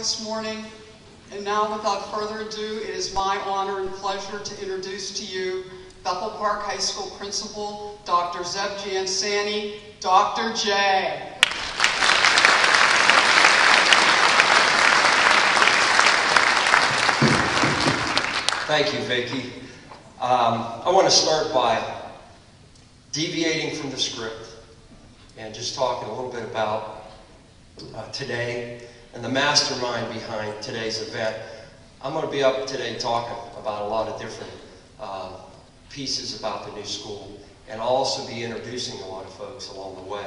this morning. And now, without further ado, it is my honor and pleasure to introduce to you Bethel Park High School Principal, Dr. Zeb Jansani, Dr. J. Thank you, Vicki. I want to start by deviating from the script and just talking a little bit about today and the mastermind behind today's event. I'm going to be up today talking about a lot of different pieces about the new school, and I'll also be introducing a lot of folks along the way.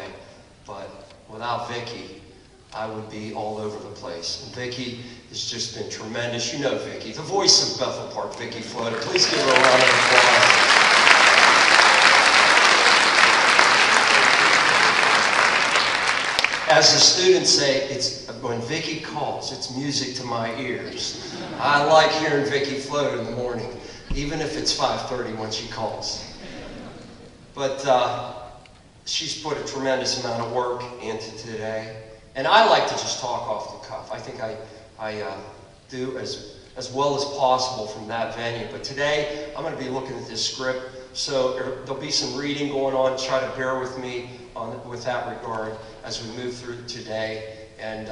But without Vicki, I would be all over the place. And Vicki has just been tremendous. You know Vicki, the voice of Bethel Park, Vicki Floda. Please give her a round of applause. As the students say, it's when Vicki calls, it's music to my ears. I like hearing Vicki Floda in the morning, even if it's 5:30 when she calls. But she's put a tremendous amount of work into today. And I like to just talk off the cuff. I think I do as well as possible from that venue. But today, I'm going to be looking at this script. So there'll be some reading going on. Try to bear with me with that regard as we move through today. And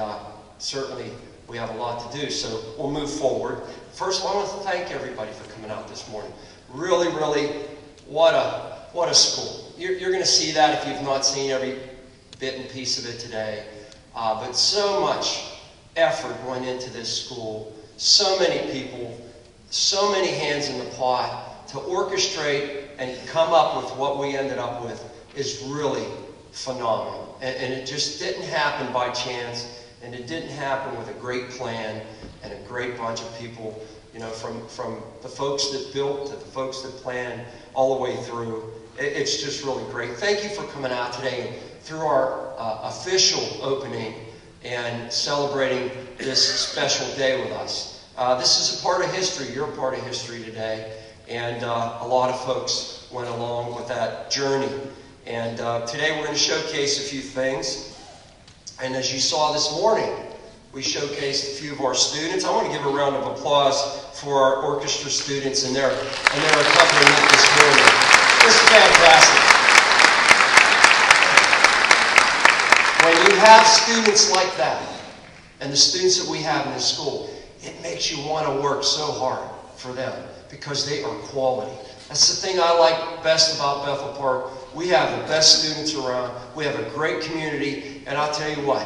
certainly, we have a lot to do. So we'll move forward. First of all, I want to thank everybody for coming out this morning. Really, really, what a school. You're going to see that if you've not seen every bit and piece of it today. But so much effort went into this school, so many people, so many hands in the pot to orchestrate and come up with what we ended up with is really phenomenal. And it just didn't happen by chance, and it didn't happen with a great plan and a great bunch of people, you know, from the folks that built to the folks that planned all the way through. It's just really great. Thank you for coming out today and through our official opening and celebrating this special day with us. This is a part of history. You're a part of history today. And a lot of folks went along with that journey. And today we're going to showcase a few things. And as you saw this morning, we showcased a few of our students. I want to give a round of applause for our orchestra students and their accompaniment this morning. It's fantastic. When you have students like that, and the students that we have in this school, it makes you want to work so hard for them because they are quality. That's the thing I like best about Bethel Park. We have the best students around. We have a great community, and I'll tell you what,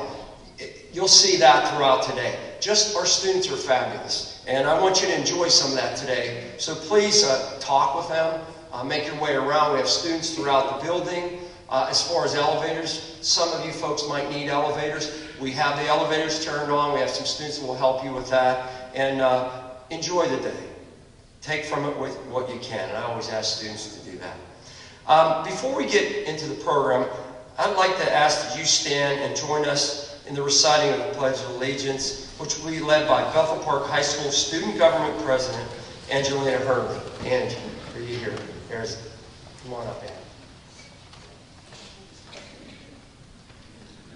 you'll see that throughout today. Just our students are fabulous, and I want you to enjoy some of that today. So please talk with them, make your way around. We have students throughout the building. As far as elevators, some of you folks might need elevators. We have the elevators turned on. We have some students who will help you with that. And enjoy the day. Take from it with what you can. And I always ask students to do that. Before we get into the program, I'd like to ask that you stand and join us in the reciting of the Pledge of Allegiance, which will be led by Bethel Park High School Student Government President, Angelina Hurley. Angie, are you here? Come on up, Angie.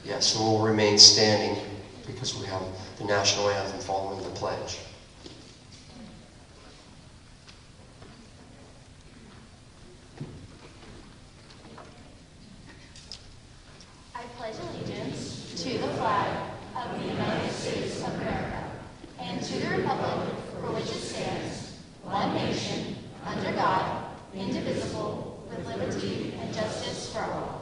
Yes, and we'll remain standing because we have the national anthem following the pledge. I pledge allegiance to the flag of the United States of America and to the republic for which it stands, one nation, under God, indivisible, with liberty and justice for all.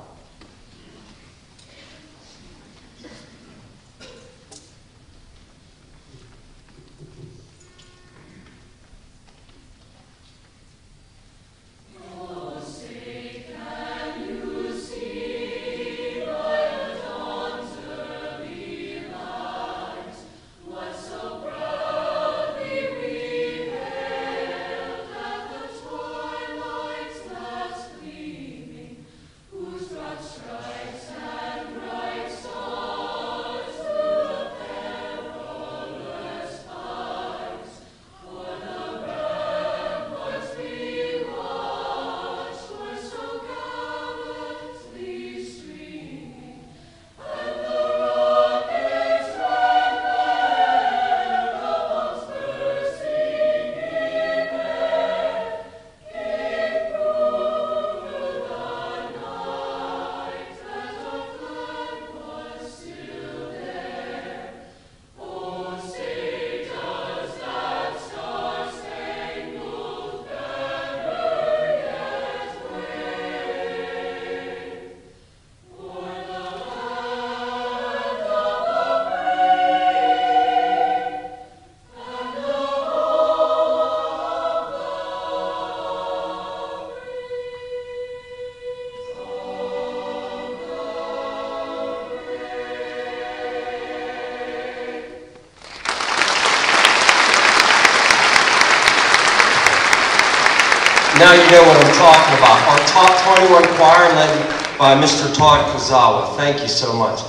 Now you know what I'm talking about. Our top 21 choir led by Mr. Todd Kozawa. Thank you so much.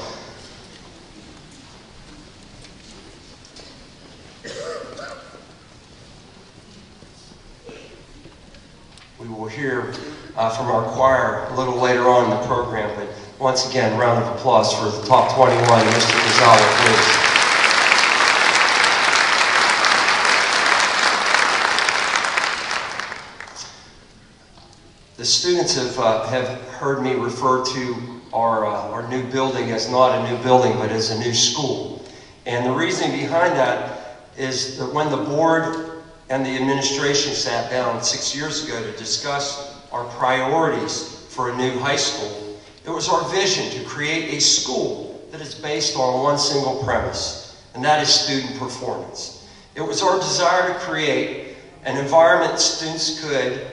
We will hear from our choir a little later on in the program, but once again, round of applause for the top 21, Mr. Kozawa, please. The students have heard me refer to our new building as not a new building, but as a new school. And the reasoning behind that is that when the board and the administration sat down 6 years ago to discuss our priorities for a new high school, it was our vision to create a school that is based on one single premise, and that is student performance. It was our desire to create an environment students could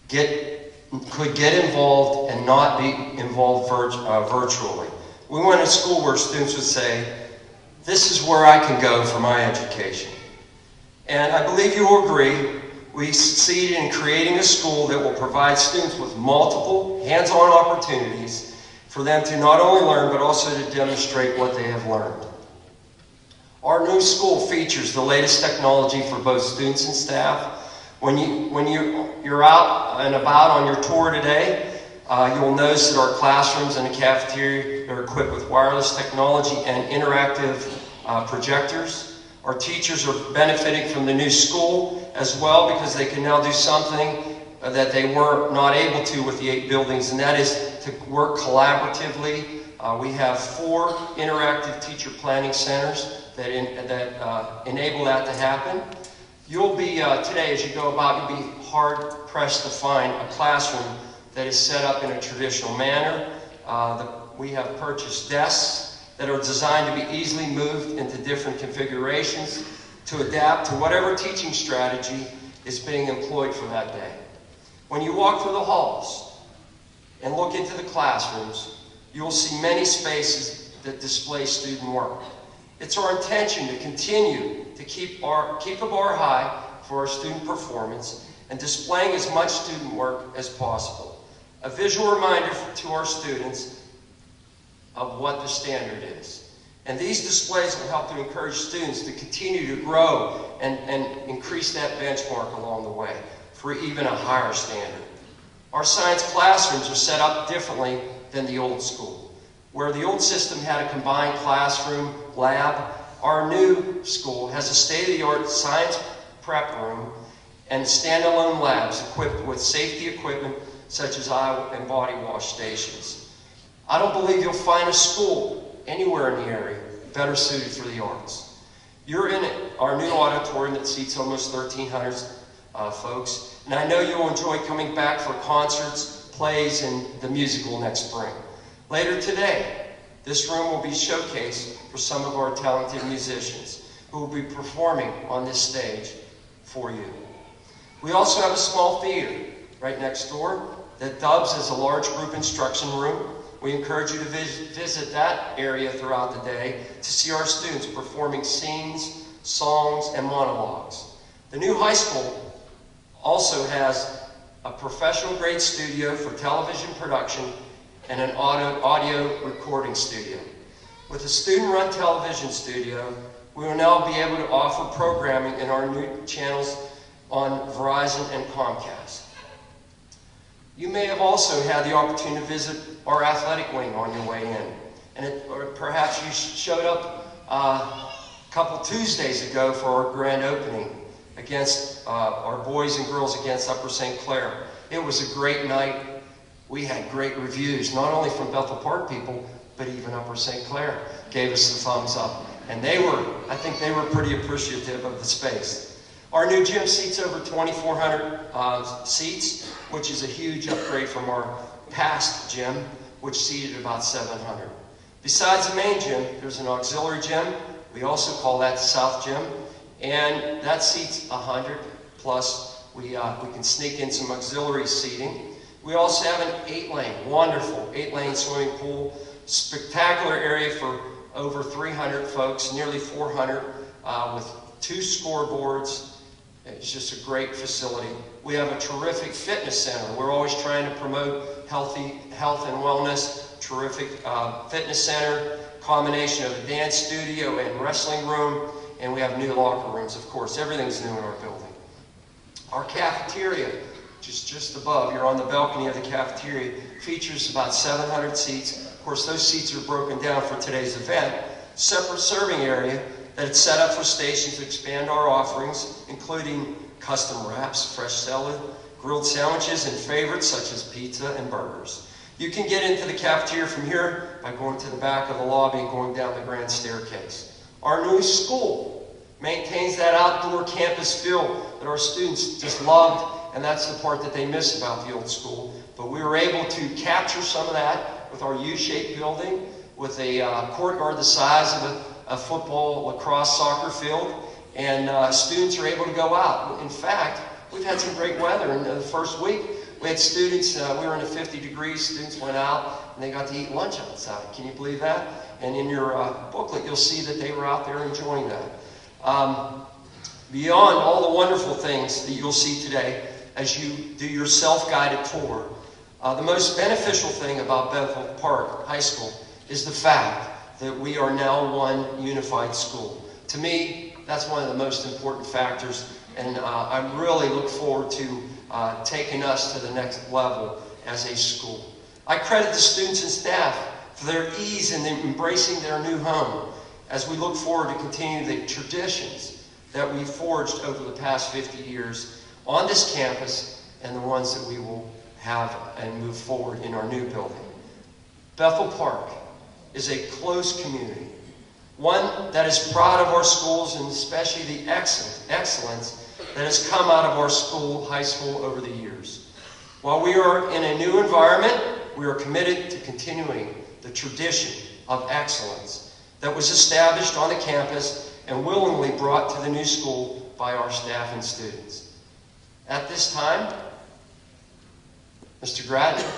get involved and not be involved virtually. We want a school where students would say, this is where I can go for my education. And I believe you will agree, we succeeded in creating a school that will provide students with multiple hands-on opportunities for them to not only learn, but also to demonstrate what they have learned. Our new school features the latest technology for both students and staff. When you're out and about on your tour today, you'll notice that our classrooms and the cafeteria are equipped with wireless technology and interactive projectors. Our teachers are benefiting from the new school as well because they can now do something that they were not able to with the 8 buildings, and that is to work collaboratively. We have 4 interactive teacher planning centers that enable that to happen. You'll be, today as you go about, you'll be hard-pressed to find a classroom that is set up in a traditional manner. We have purchased desks that are designed to be easily moved into different configurations to adapt to whatever teaching strategy is being employed for that day. When you walk through the halls and look into the classrooms, you will see many spaces that display student work. It's our intention to continue to keep the bar high for our student performance and displaying as much student work as possible. A visual reminder to our students of what the standard is. And these displays will help to encourage students to continue to grow and increase that benchmark along the way for even a higher standard. Our science classrooms are set up differently than the old school. Where the old system had a combined classroom, lab, our new school has a state-of-the-art science prep room and standalone labs equipped with safety equipment such as eye and body wash stations. I don't believe you'll find a school anywhere in the area better suited for the arts. You're in our new auditorium that seats almost 1,300 folks, and I know you'll enjoy coming back for concerts, plays, and the musical next spring. Later today, this room will be showcased for some of our talented musicians who will be performing on this stage for you. We also have a small theater right next door that dubs as a large group instruction room. We encourage you to visit that area throughout the day to see our students performing scenes, songs, and monologues. The new high school also has a professional-grade studio for television production and an audio recording studio. With a student-run television studio, we will now be able to offer programming in our new channels on Verizon and Comcast. You may have also had the opportunity to visit our athletic wing on your way in. Or perhaps you showed up a couple Tuesdays ago for our grand opening against our boys and girls against Upper St. Clair. It was a great night. We had great reviews, not only from Bethel Park people, but even Upper St. Clair gave us the thumbs up. And I think they were pretty appreciative of the space. Our new gym seats over 2,400 seats, which is a huge upgrade from our past gym, which seated about 700. Besides the main gym, there's an auxiliary gym. We also call that the South Gym, and that seats 100, plus we can sneak in some auxiliary seating. We also have an 8-lane, wonderful 8-lane swimming pool, spectacular area for over 300 folks, nearly 400, with 2 scoreboards, It's just a great facility. We have a terrific fitness center. We're always trying to promote health and wellness. Terrific fitness center, combination of a dance studio and wrestling room, and we have new locker rooms, of course. Everything's new in our building. Our cafeteria, just above, you're on the balcony of the cafeteria, features about 700 seats. Of course, those seats are broken down for today's event. Separate serving area that it's set up for stations to expand our offerings, including custom wraps, fresh salad, grilled sandwiches, and favorites such as pizza and burgers. You can get into the cafeteria from here by going to the back of the lobby and going down the grand staircase. Our new school maintains that outdoor campus feel that our students just loved, and that's the part that they miss about the old school. But we were able to capture some of that with our U-shaped building, with a courtyard the size of a football, lacrosse, soccer field, and students are able to go out. In fact, we've had some great weather in the first week. We had students, we were in the 50 degrees, students went out and they got to eat lunch outside. Can you believe that? And in your booklet, you'll see that they were out there enjoying that. Beyond all the wonderful things that you'll see today as you do your self-guided tour, the most beneficial thing about Bethel Park High School is the fact that we are now one unified school. To me, that's one of the most important factors, and I really look forward to taking us to the next level as a school. I credit the students and staff for their ease in embracing their new home as we look forward to continue the traditions that we've forged over the past 50 years on this campus and the ones that we will have and move forward in our new building. Bethel Park is a close community, one that is proud of our schools and especially the excellence that has come out of our school, high school, over the years. While we are in a new environment, we are committed to continuing the tradition of excellence that was established on the campus and willingly brought to the new school by our staff and students. At this time, Mr. Grattan,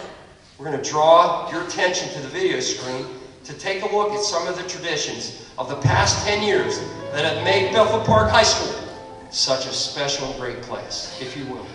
we're going to draw your attention to the video screen to take a look at some of the traditions of the past 10 years that have made Bethel Park High School such a special and great place, if you will.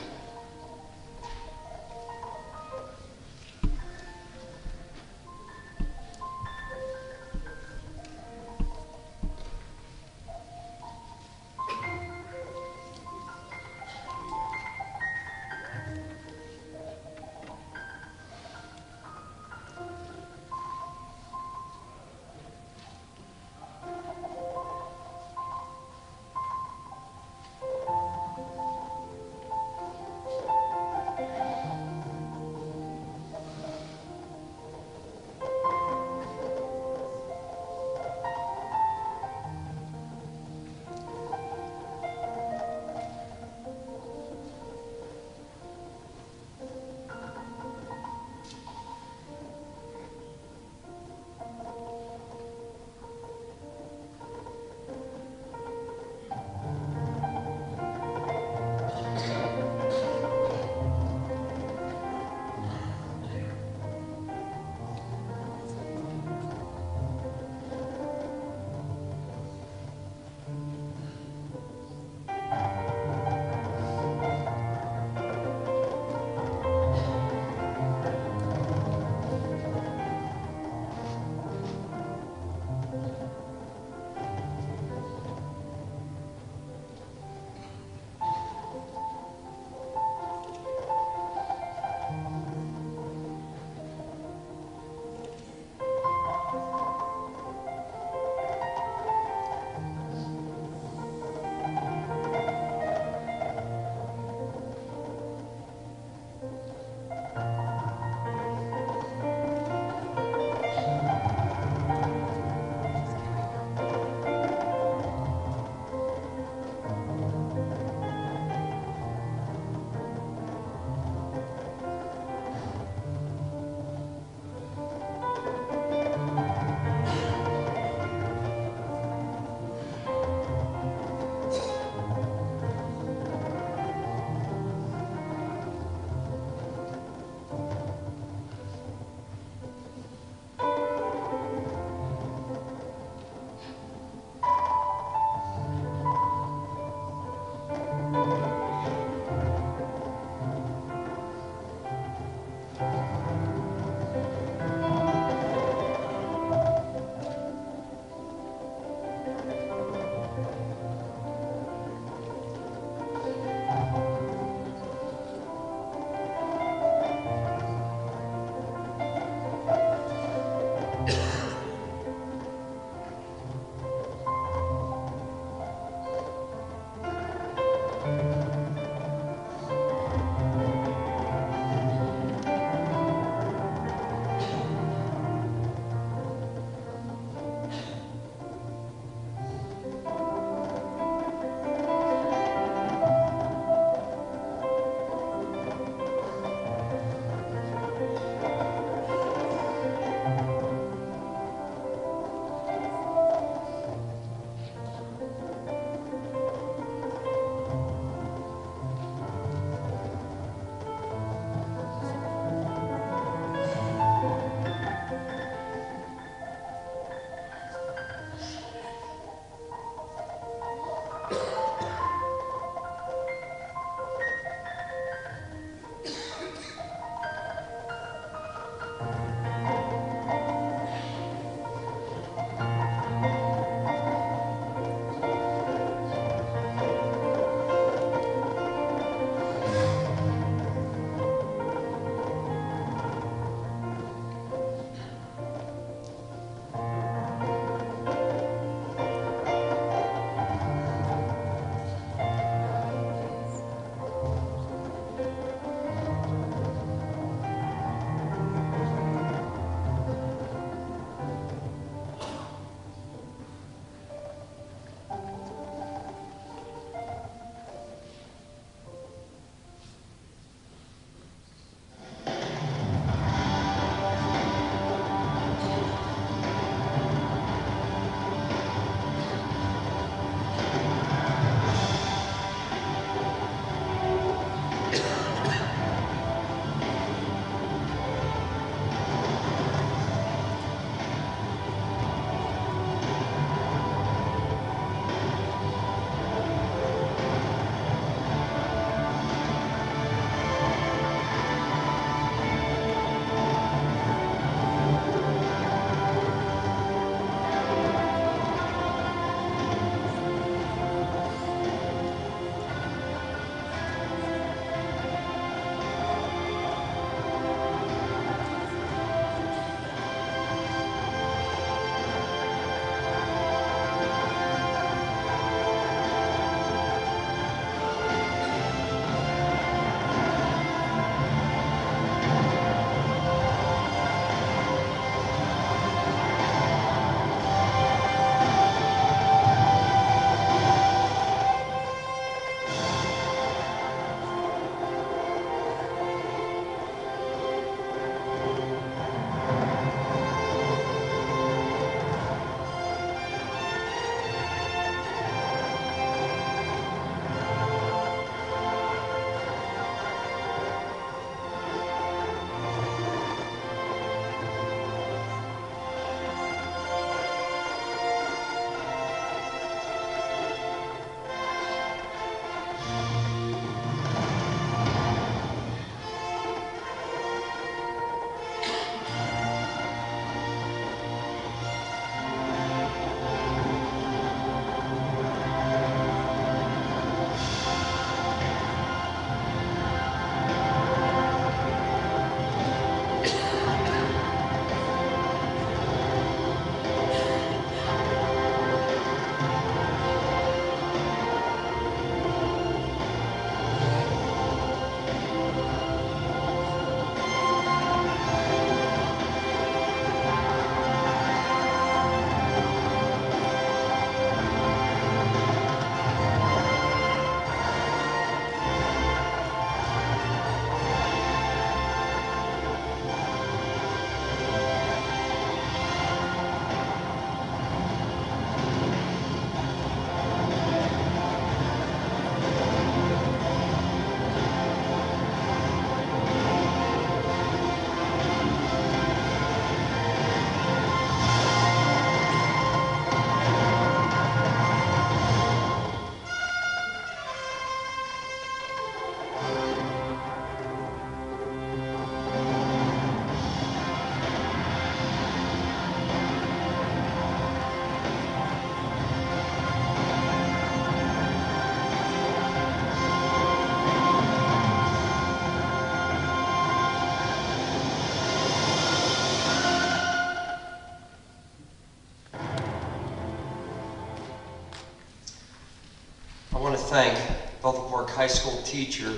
I want to thank Bethel Park High School teacher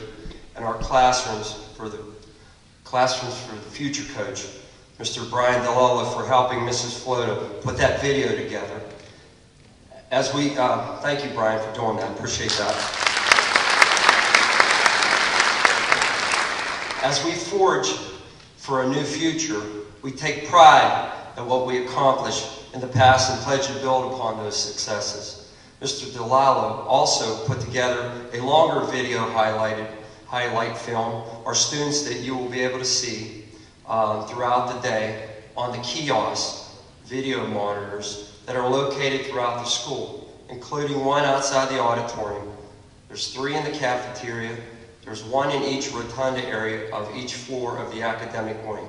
and our classrooms for the future coach, Mr. Brian DeLola, for helping Mrs. Floto put that video together. As we, thank you, Brian, for doing that. Appreciate that. As we forge for a new future, we take pride in what we accomplished in the past and pledge to build upon those successes. Mr. DeLola also put together a longer video highlight film, our students that you will be able to see throughout the day on the kiosk video monitors that are located throughout the school, including one outside the auditorium. There's 3 in the cafeteria. There's 1 in each rotunda area of each floor of the academic wing.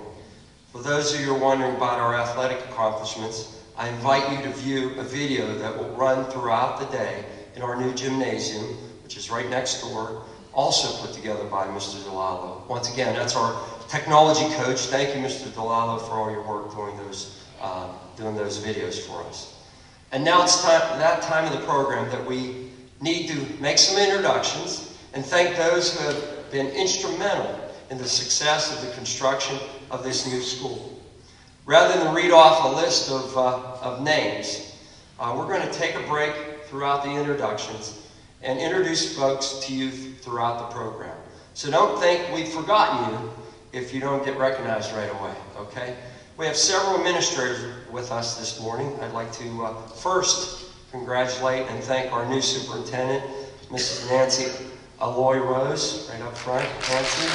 For those of you who are wondering about our athletic accomplishments, I invite you to view a video that will run throughout the day in our new gymnasium, which is right next door, also put together by Mr. DeLallo. Once again, that's our technology coach. Thank you, Mr. DeLallo, for all your work doing those videos for us. And now it's that time of the program that we need to make some introductions and thank those who have been instrumental in the success of the construction of this new school. Rather than read off a list of names, we're going to take a break throughout the introductions and introduce folks to you throughout the program. So don't think we've forgotten you if you don't get recognized right away, okay? We have several administrators with us this morning. I'd like to first congratulate and thank our new superintendent, Mrs. Nancy Aloy Rose, right up front. Nancy.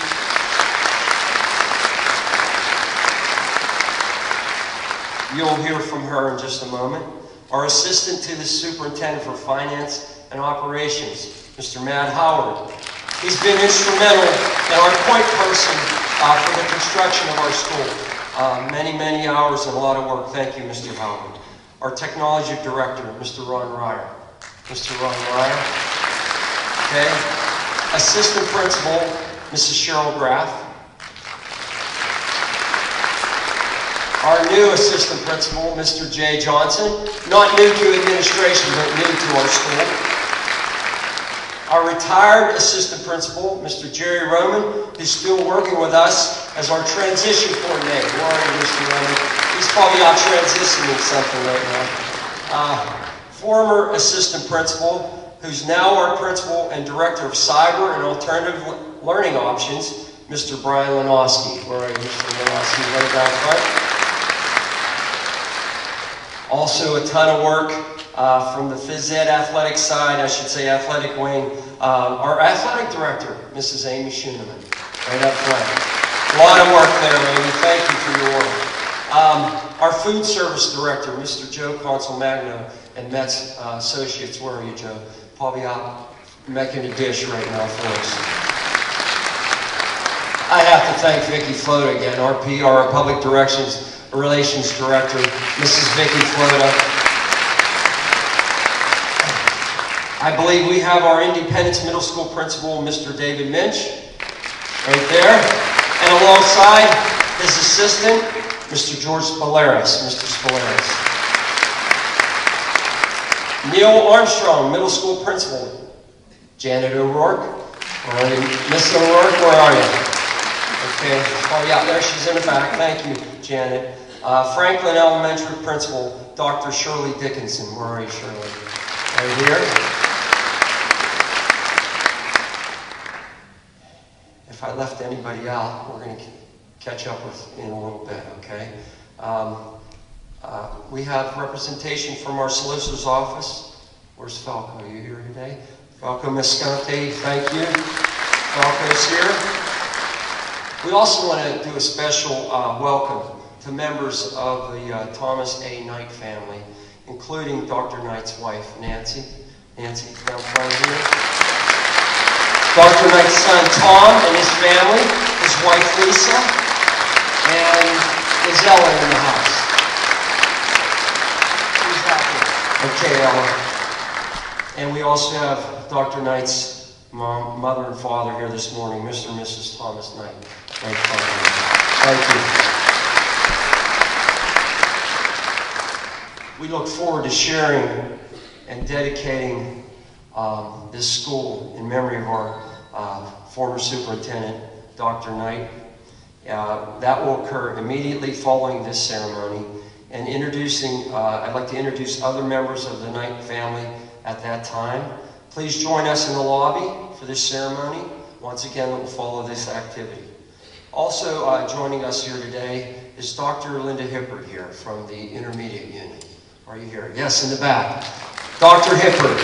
You'll hear from her in just a moment. Our assistant to the superintendent for finance and operations, Mr. Matt Howard. He's been instrumental and our point person for the construction of our school. Many hours and a lot of work. Thank you, Mr. Howard. Our technology director, Mr. Ron Ryer. Mr. Ron Ryer. Okay. Assistant principal, Mrs. Cheryl Graff. Our new assistant principal, Mr. Jay Johnson. Not new to administration, but new to our school. Our retired assistant principal, Mr. Jerry Roman, who's still working with us as our transition coordinator. Where are you, Mr. Roman? He's probably out transitioning something right now. Former assistant principal, who's now our principal and director of cyber and alternative learning options, Mr. Brian Lanowski. Where are you, Mr. Lanowski? Right down front. Also a ton of work from the phys ed athletic side, I should say athletic wing. Our athletic director, Mrs. Amy Schooneman, right up front. A lot of work there, Amy. Thank you for your work. Our food service director, Mr. Joe Consolmagno and Metz Associates. Where are you, Joe? Probably out making a dish right now for us. I have to thank Vicki Floda again, our PR, our public relations director, Mrs. Vicki Floda. I believe we have our Independence Middle School principal, Mr. David Minch, right there. And alongside his assistant, Mr. George Spolaris, Mr. Spolaris. Neil Armstrong, middle school principal. Janet O'Rourke. Miss O'Rourke, where are you? Okay, oh yeah, there she's in the back. Thank you, Janet. Franklin Elementary principal, Dr. Shirley Dickinson. Where are you, Shirley? Right here. If I left anybody out, we're going to catch up with in a little bit, okay? We have representation from our solicitor's office. Where's Falco? Are you here today? Falco Misconte, thank you. Falco's here. We also want to do a special welcome to members of the Thomas A. Knight family, including Dr. Knight's wife, Nancy. Nancy, down front here. Dr. Knight's son, Tom, and his family, his wife, Lisa, and is Ella in the house? Who's that here? Okay, Ella. And we also have Dr. Knight's mother and father here this morning, Mr. and Mrs. Thomas Knight. Thank you. We look forward to sharing and dedicating this school in memory of our former superintendent, Dr. Knight. That will occur immediately following this ceremony. And I'd like to introduce other members of the Knight family at that time. Please join us in the lobby for this ceremony. Once again, it will follow this activity. Also joining us here today is Dr. Linda Hippert here from the intermediate unit. Are you here? Yes, in the back. Dr. Hippert,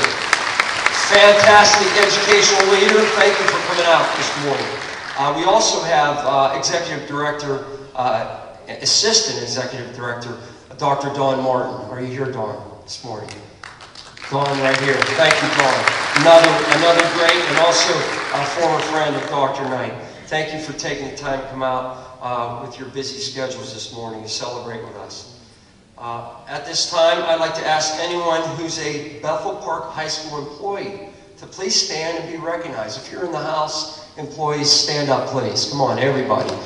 fantastic educational leader. Thank you for coming out this morning. We also have Executive Director, Assistant Executive Director, Dr. Dawn Martin. Are you here, Dawn, this morning? Dawn right here. Thank you, Dawn. Another great and also a former friend of Dr. Knight. Thank you for taking the time to come out with your busy schedules this morning to celebrate with us. At this time, I'd like to ask anyone who's a Bethel Park High School employee to please stand and be recognized. If you're in the house, employees, stand up, please. Come on, everybody.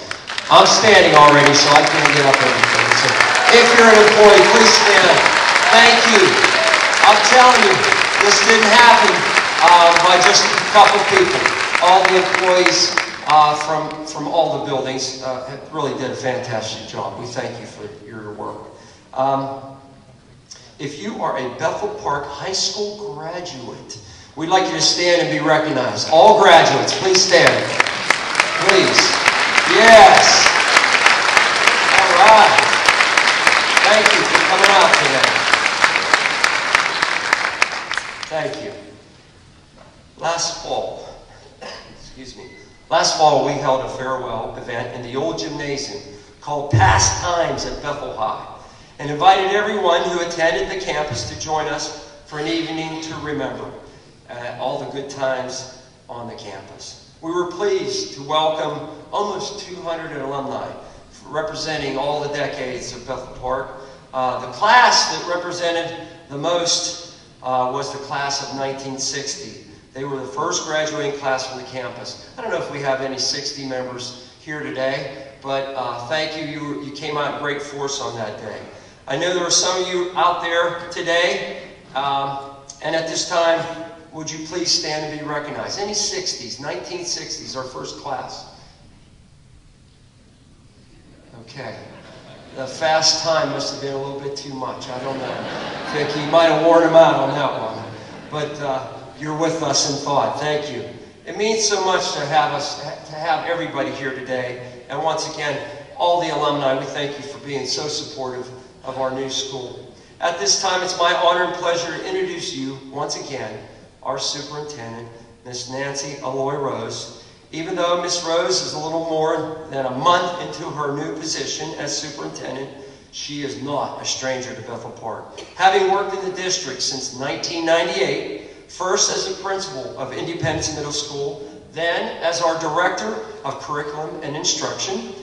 I'm standing already, so I can't get up everything. So if you're an employee, please stand up. Thank you. I'm telling you, this didn't happen by just a couple people. All the employees from all the buildings really did a fantastic job. We thank you for your work. If you are a Bethel Park High School graduate, we'd like you to stand and be recognized. All graduates, please stand. Please. Yes. All right. Thank you for coming out today. Thank you. Last fall, we held a farewell event in the old gymnasium called Past Times at Bethel High and invited everyone who attended the campus to join us for an evening to remember all the good times on the campus. We were pleased to welcome almost 200 alumni representing all the decades of Bethel Park. The class that represented the most was the class of 1960. They were the first graduating class from the campus. I don't know if we have any 60 members here today, but thank you. You came out in great force on that day. I know there are some of you out there today, and at this time, would you please stand and be recognized? Any 60s, 1960s, our first class. Okay. The fast time must have been a little bit too much. I don't know. Vicki, you might have worn them out on that one. But you're with us in thought. Thank you. It means so much to have everybody here today. And once again, all the alumni, we thank you for being so supportive of our new school. At this time, it's my honor and pleasure to introduce you once again, our superintendent, Miss Nancy Alloy Rose. Even though Miss Rose is a little more than a month into her new position as superintendent, she is not a stranger to Bethel Park. Having worked in the district since 1998, first as a principal of Independence Middle School, then as our director of curriculum and instruction,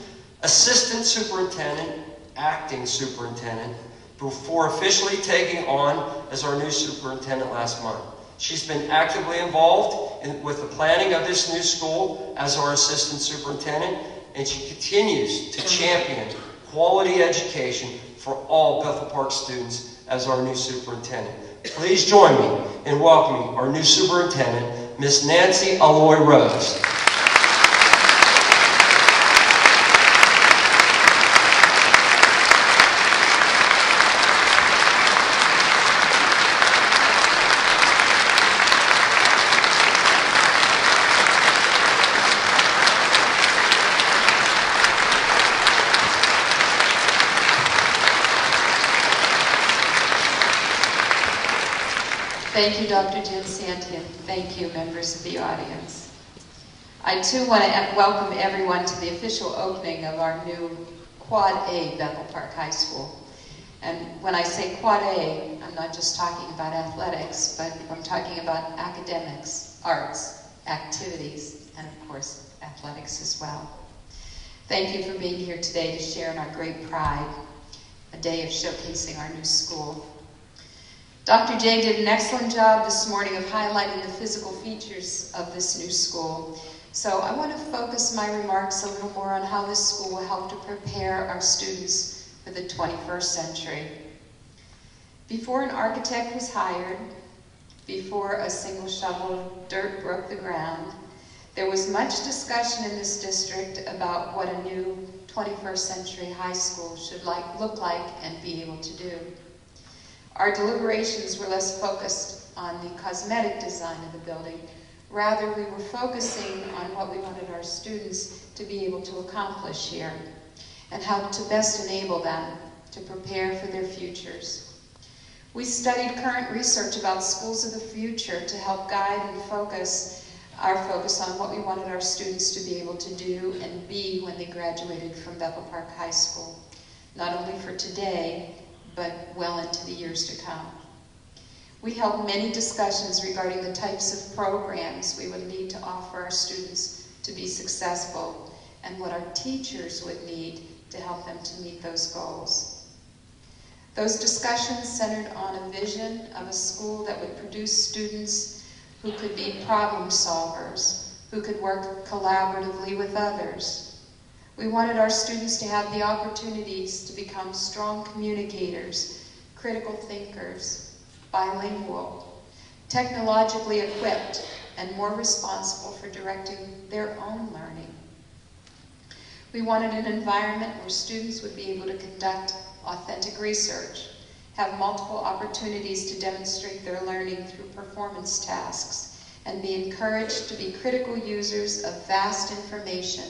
assistant superintendent, acting superintendent, before officially taking on as our new superintendent last month. She's been actively involved with the planning of this new school as our assistant superintendent, and she continues to champion quality education for all Bethel Park students as our new superintendent. Please join me in welcoming our new superintendent, Miss Nancy Alloy Rose. Thank you, Dr. Jim Santi, and thank you, members of the audience. I too want to welcome everyone to the official opening of our new Quad A Bethel Park High School. And when I say Quad A, I'm not just talking about athletics, but I'm talking about academics, arts, activities, and of course, athletics as well. Thank you for being here today to share in our great pride, a day of showcasing our new school. Dr. J did an excellent job this morning of highlighting the physical features of this new school. So I want to focus my remarks a little more on how this school will help to prepare our students for the 21st century. Before an architect was hired, before a single shovel of dirt broke the ground, there was much discussion in this district about what a new 21st century high school should look like and be able to do. Our deliberations were less focused on the cosmetic design of the building. Rather, we were focusing on what we wanted our students to be able to accomplish here and how to best enable them to prepare for their futures. We studied current research about schools of the future to help guide and focus on what we wanted our students to be able to do and be when they graduated from Bethel Park High School, not only for today, but well into the years to come. We held many discussions regarding the types of programs we would need to offer our students to be successful and what our teachers would need to help them to meet those goals. Those discussions centered on a vision of a school that would produce students who could be problem solvers, who could work collaboratively with others. We wanted our students to have the opportunities to become strong communicators, critical thinkers, bilingual, technologically equipped, and more responsible for directing their own learning. We wanted an environment where students would be able to conduct authentic research, have multiple opportunities to demonstrate their learning through performance tasks, and be encouraged to be critical users of vast information,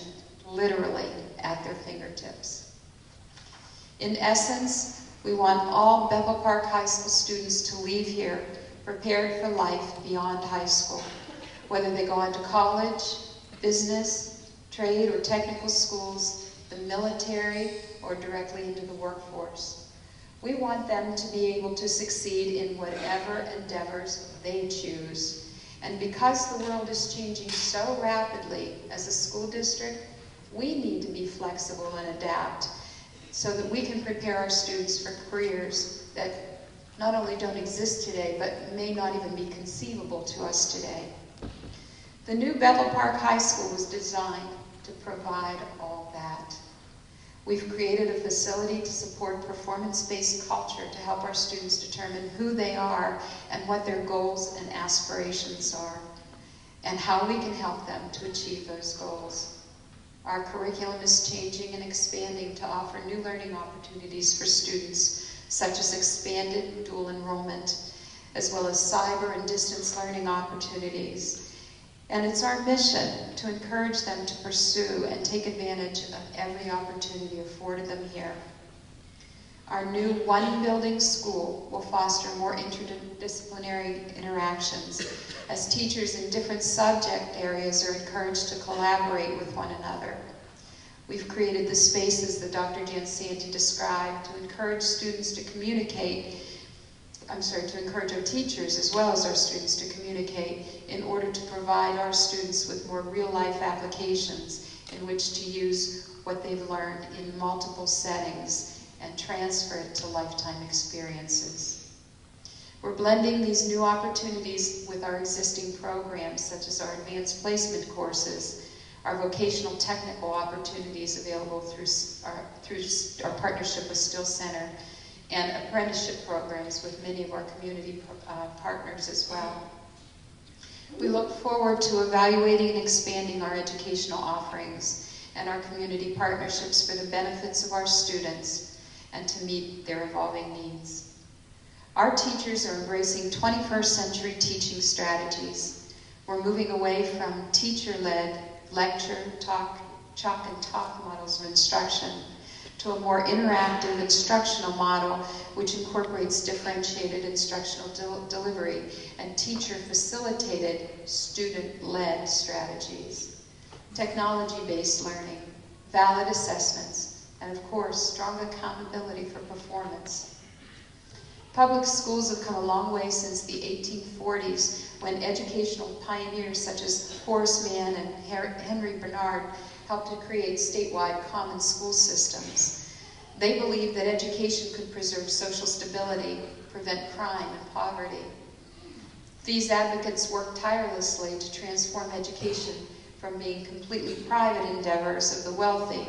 literally at their fingertips. In essence, we want all Bethel Park High School students to leave here prepared for life beyond high school, whether they go on to college, business, trade, or technical schools, the military, or directly into the workforce. We want them to be able to succeed in whatever endeavors they choose. And because the world is changing so rapidly as a school district, we need to be flexible and adapt so that we can prepare our students for careers that not only don't exist today, but may not even be conceivable to us today. The new Bethel Park High School was designed to provide all that. We've created a facility to support performance-based culture to help our students determine who they are and what their goals and aspirations are, and how we can help them to achieve those goals. Our curriculum is changing and expanding to offer new learning opportunities for students, such as expanded dual enrollment, as well as cyber and distance learning opportunities. And it's our mission to encourage them to pursue and take advantage of every opportunity afforded them here. Our new one-building school will foster more interdisciplinary interactions as teachers in different subject areas are encouraged to collaborate with one another. We've created the spaces that Dr. Jansanti described to encourage students to communicate, to encourage our teachers as well as our students to communicate in order to provide our students with more real-life applications in which to use what they've learned in multiple settings and transfer it to lifetime experiences. We're blending these new opportunities with our existing programs, such as our advanced placement courses, our vocational technical opportunities available through our partnership with Still Center, and apprenticeship programs with many of our community partners as well. We look forward to evaluating and expanding our educational offerings and our community partnerships for the benefits of our students and to meet their evolving needs. Our teachers are embracing 21st century teaching strategies. We're moving away from teacher-led lecture, chalk and talk models of instruction to a more interactive instructional model which incorporates differentiated instructional delivery and teacher-facilitated, student-led strategies, technology-based learning, valid assessments, and of course, strong accountability for performance. Public schools have come a long way since the 1840s when educational pioneers such as Horace Mann and Henry Bernard helped to create statewide common school systems. They believed that education could preserve social stability, prevent crime and poverty. These advocates worked tirelessly to transform education from being completely private endeavors of the wealthy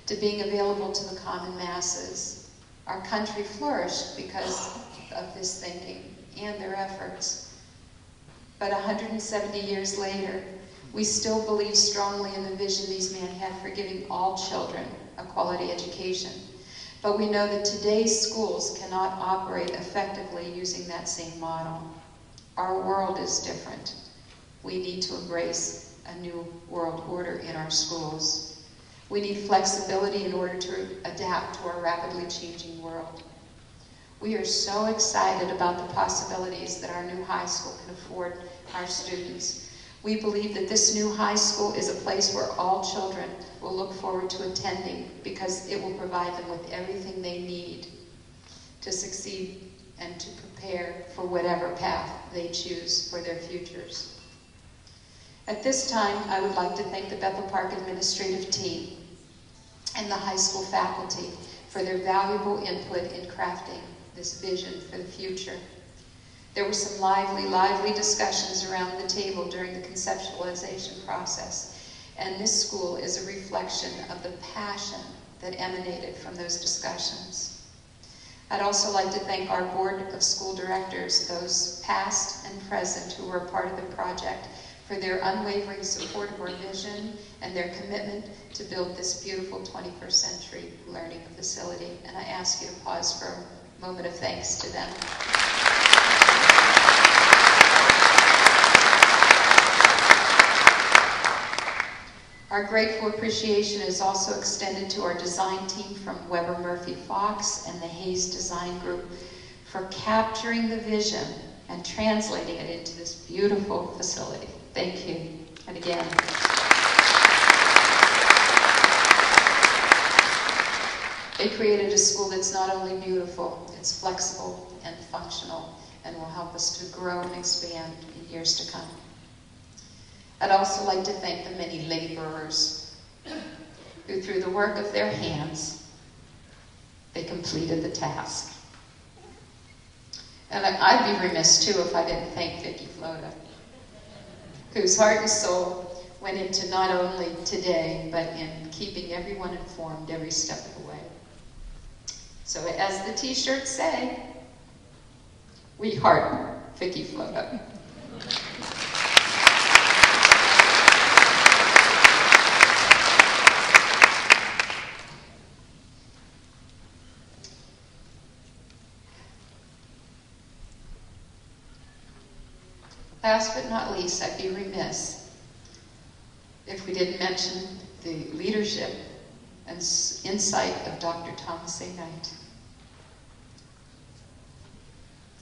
to being available to the common masses. Our country flourished because of this thinking and their efforts. But 170 years later, we still believe strongly in the vision these men had for giving all children a quality education. But we know that today's schools cannot operate effectively using that same model. Our world is different. We need to embrace a new world order in our schools. We need flexibility in order to adapt to our rapidly changing world. We are so excited about the possibilities that our new high school can afford our students. We believe that this new high school is a place where all children will look forward to attending because it will provide them with everything they need to succeed and to prepare for whatever path they choose for their futures. At this time, I would like to thank the Bethel Park administrative team and the high school faculty for their valuable input in crafting this vision for the future. There were some lively discussions around the table during the conceptualization process, and this school is a reflection of the passion that emanated from those discussions. I'd also like to thank our Board of School Directors, those past and present who were a part of the project, for their unwavering support of our vision and their commitment to build this beautiful 21st century learning facility. And I ask you to pause for a moment of thanks to them. Our grateful appreciation is also extended to our design team from Weber Murphy Fox and the Hayes Design Group for capturing the vision and translating it into this beautiful facility. Thank you. And again, they created a school that's not only beautiful, it's flexible and functional and will help us to grow and expand in years to come. I'd also like to thank the many laborers who, through the work of their hands, they completed the task. And I'd be remiss, too, if I didn't thank Vicki Floda, whose heart and soul went into not only today, but in keeping everyone informed every step of the way. So as the t-shirts say, we heart Vicki Floda. Last but not least, I'd be remiss if we didn't mention the leadership and insight of Dr. Thomas A. Knight.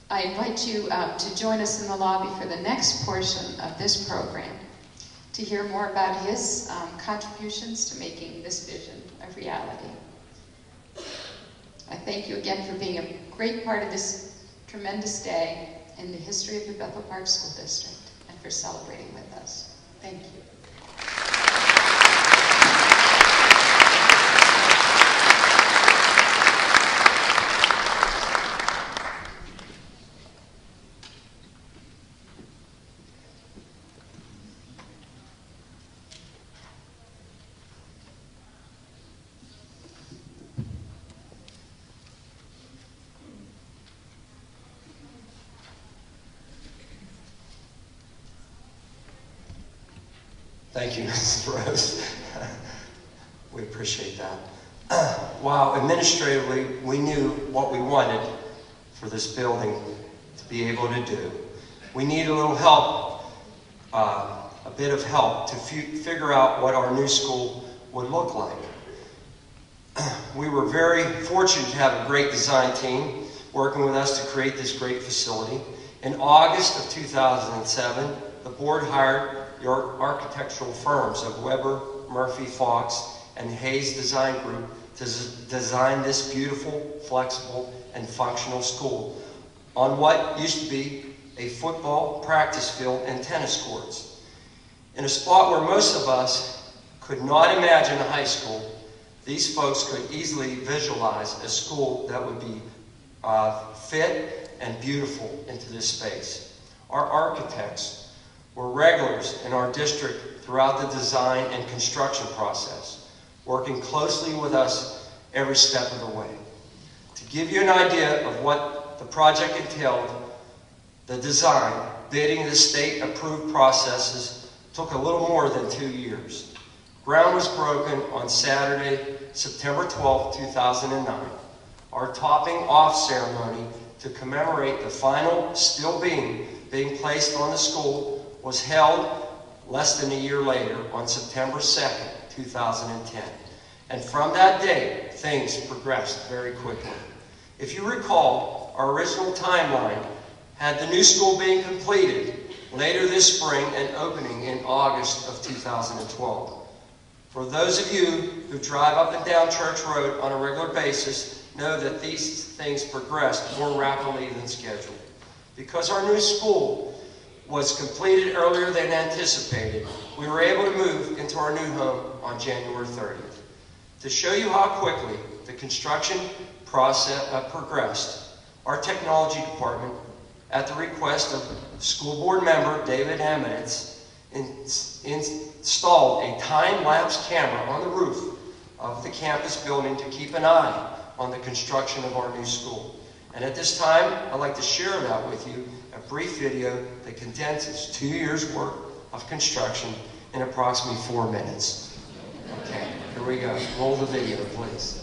I invite you to join us in the lobby for the next portion of this program to hear more about his contributions to making this vision a reality. I thank you again for being a great part of this tremendous day in the history of the Bethel Park School District and for celebrating with us. Thank you. Thank you, Mrs. Rose. We appreciate that. While administratively we knew what we wanted for this building to be able to do, we need a little help, a bit of help to figure out what our new school would look like. We were very fortunate to have a great design team working with us to create this great facility. In August of 2007, the board hired your architectural firms of Weber, Murphy, Fox, and the Hayes Design Group to design this beautiful, flexible, and functional school on what used to be a football practice field and tennis courts. In a spot where most of us could not imagine a high school, these folks could easily visualize a school that would be fit and beautiful into this space. Our architects were regulars in our district throughout the design and construction process, working closely with us every step of the way. To give you an idea of what the project entailed, the design, bidding, the state-approved processes took a little more than 2 years. Ground was broken on Saturday, September 12, 2009. Our topping off ceremony to commemorate the final steel beam being placed on the school was held less than a year later on September 2nd, 2010. And from that day, things progressed very quickly. If you recall, our original timeline had the new school being completed later this spring and opening in August of 2012. For those of you who drive up and down Church Road on a regular basis, know that these things progressed more rapidly than scheduled. Because our new school was completed earlier than anticipated, we were able to move into our new home on January 30th. To show you how quickly the construction process progressed, our technology department, at the request of school board member David Hamanitz, installed a time-lapse camera on the roof of the campus building to keep an eye on the construction of our new school. And at this time, I'd like to share that with you, a brief video that condenses 2 years' work of construction in approximately 4 minutes. Okay, here we go. Roll the video, please.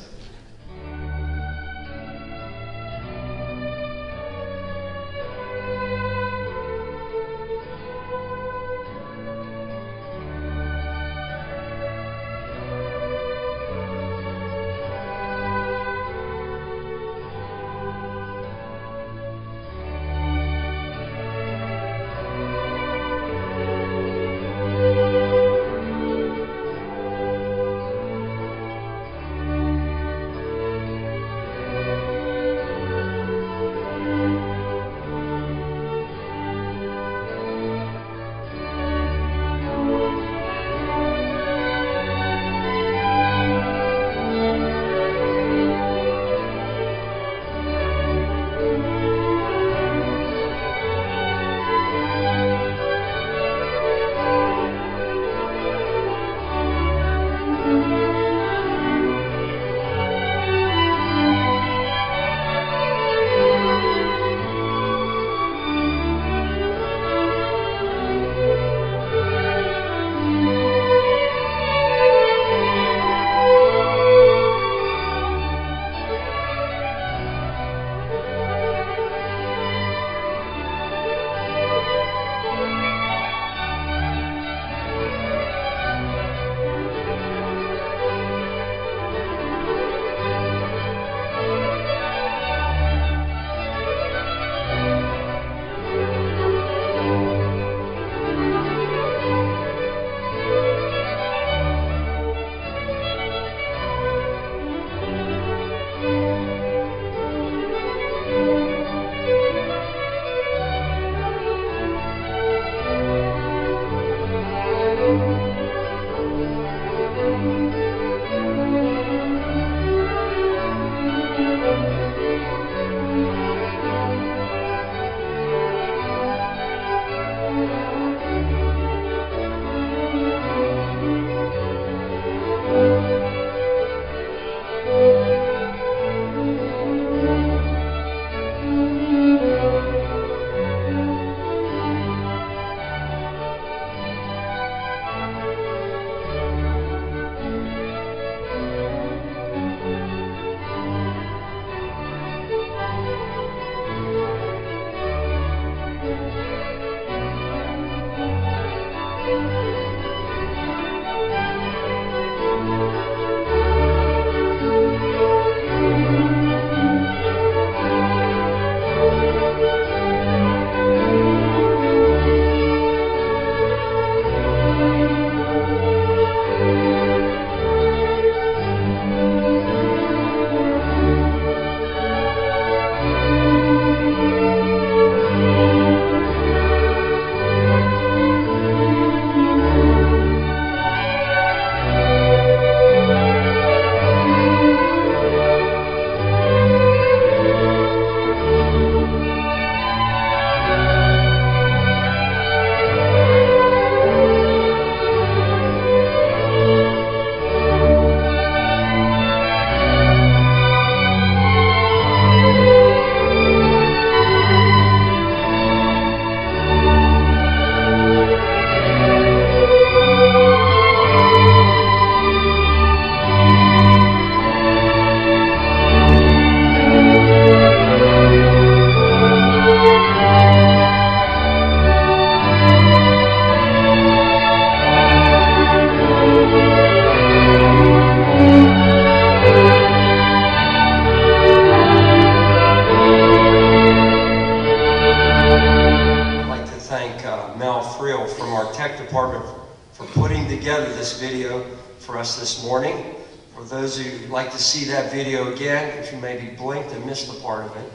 for us this morning. For those who'd like to see that video again, if you maybe blinked and missed a part of it,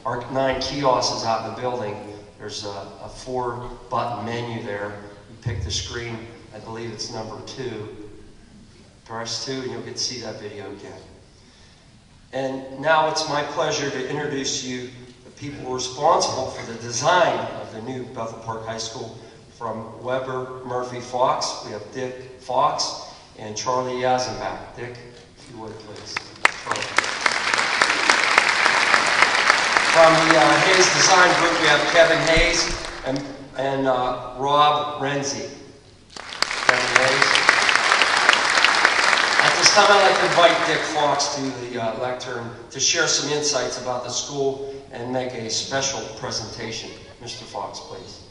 our 9 kiosks out in the building There's a 4-button menu there. You pick the screen, I believe it's number 2. Press 2 and you'll get to see that video again. And now it's my pleasure to introduce to you the people responsible for the design of the new Bethel Park High School. From Weber Murphy Fox, we have Dick Fox and Charlie Yazenbach. Dick, if you would please. Charlie. From the Hayes Design Group, we have Kevin Hayes and Rob Renzi. Kevin Hayes. At this time, I'd like to invite Dick Fox to the lectern to share some insights about the school and make a special presentation. Mr. Fox, please.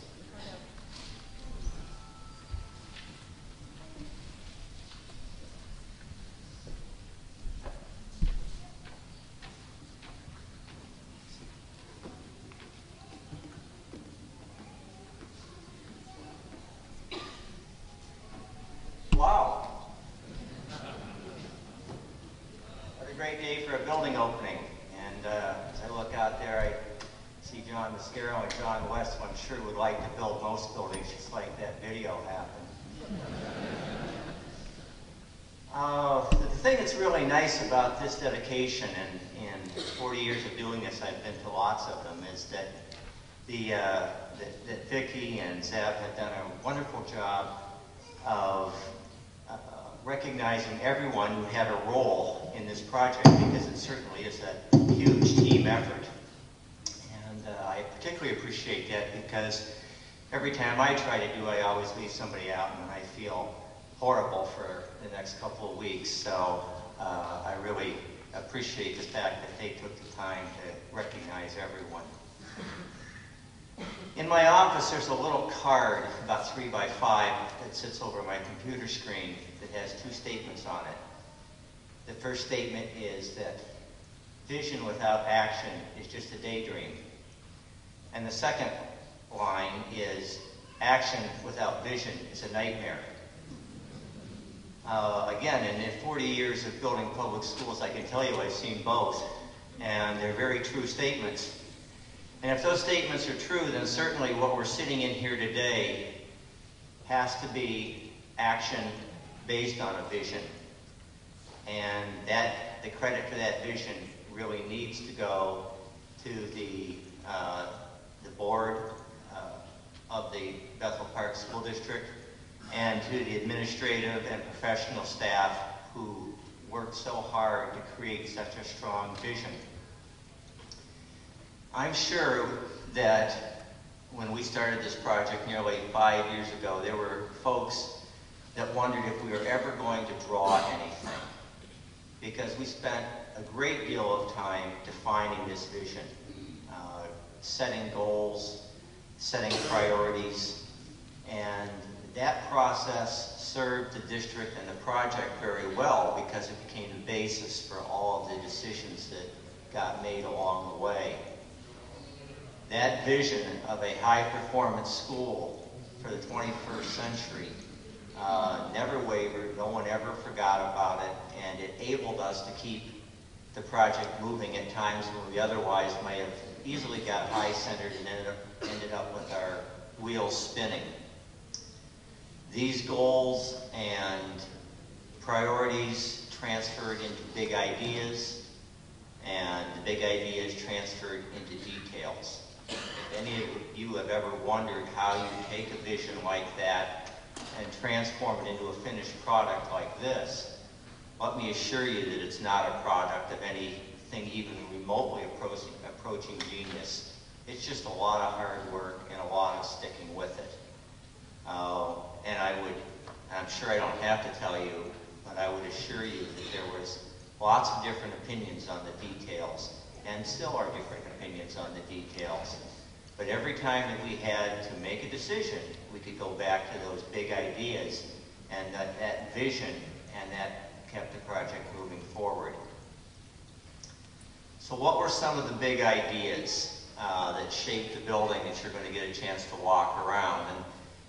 Wow. What a great day for a building opening. And as I look out there, I see John Mascaro and John West, who I'm sure would like to build most buildings just like that video happened. The thing that's really nice about this dedication, and in 40 years of doing this, I've been to lots of them, is that that Vicki and Zeb have done a wonderful job of recognizing everyone who had a role in this project, because it certainly is a huge team effort. And I particularly appreciate that because every time I try to do, I always leave somebody out and I feel horrible for the next couple of weeks. So I really appreciate the fact that they took the time to recognize everyone. In my office, there's a little card, about 3 by 5, that sits over my computer screen that has 2 statements on it. The first statement is that vision without action is just a daydream. And the second line is action without vision is a nightmare. Again, in 40 years of building public schools, I can tell you I've seen both, and they're very true statements. And if those statements are true, then certainly what we're sitting in here today has to be action based on a vision. And the credit for that vision really needs to go to the board of the Bethel Park School District and to the administrative and professional staff who worked so hard to create such a strong vision. I'm sure that when we started this project nearly 5 years ago, there were folks that wondered if we were ever going to draw anything, because we spent a great deal of time defining this vision, setting goals, setting priorities, and that process served the district and the project very well because it became the basis for all of the decisions that got made along the way. That vision of a high-performance school for the 21st century never wavered, no one ever forgot about it, and it enabled us to keep the project moving at times when we otherwise might have easily got high-centered and ended up with our wheels spinning. These goals and priorities transferred into big ideas, and the big ideas transferred into details. If any of you have ever wondered how you take a vision like that and transform it into a finished product like this, let me assure you that it's not a product of anything even remotely approaching genius. It's just a lot of hard work and a lot of sticking with it. And I'm sure I don't have to tell you, but I would assure you that there was lots of different opinions on the details, and still are different opinions on the details. But every time that we had to make a decision, we could go back to those big ideas, and that vision, and that kept the project moving forward. So what were some of the big ideas that shaped the building that you're going to get a chance to walk around?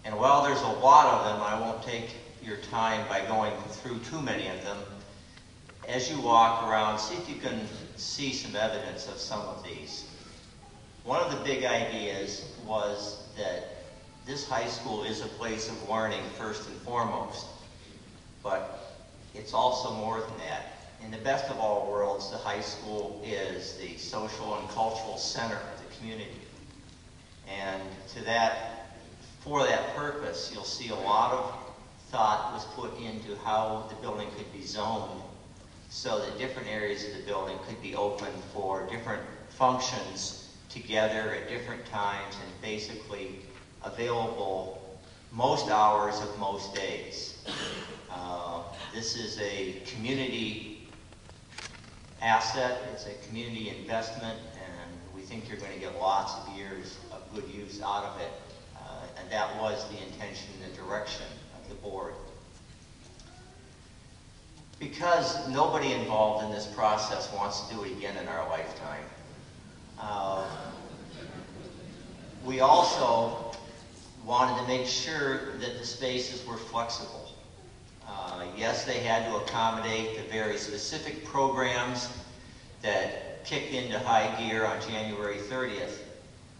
And while there's a lot of them, I won't take your time by going through too many of them. As you walk around, see if you can see some evidence of some of these. One of the big ideas was that this high school is a place of learning first and foremost, but it's also more than that. In the best of all worlds, the high school is the social and cultural center of the community. And for that purpose, you'll see a lot of thought was put into how the building could be zoned so that different areas of the building could be open for different functions together at different times and basically available most hours of most days. This is a community asset, it's a community investment, and we think you're going to get lots of years of good use out of it. And that was the intention and the direction of the board. Because nobody involved in this process wants to do it again in our lifetime, we also wanted to make sure that the spaces were flexible. Yes, they had to accommodate the very specific programs that kicked into high gear on January 30th,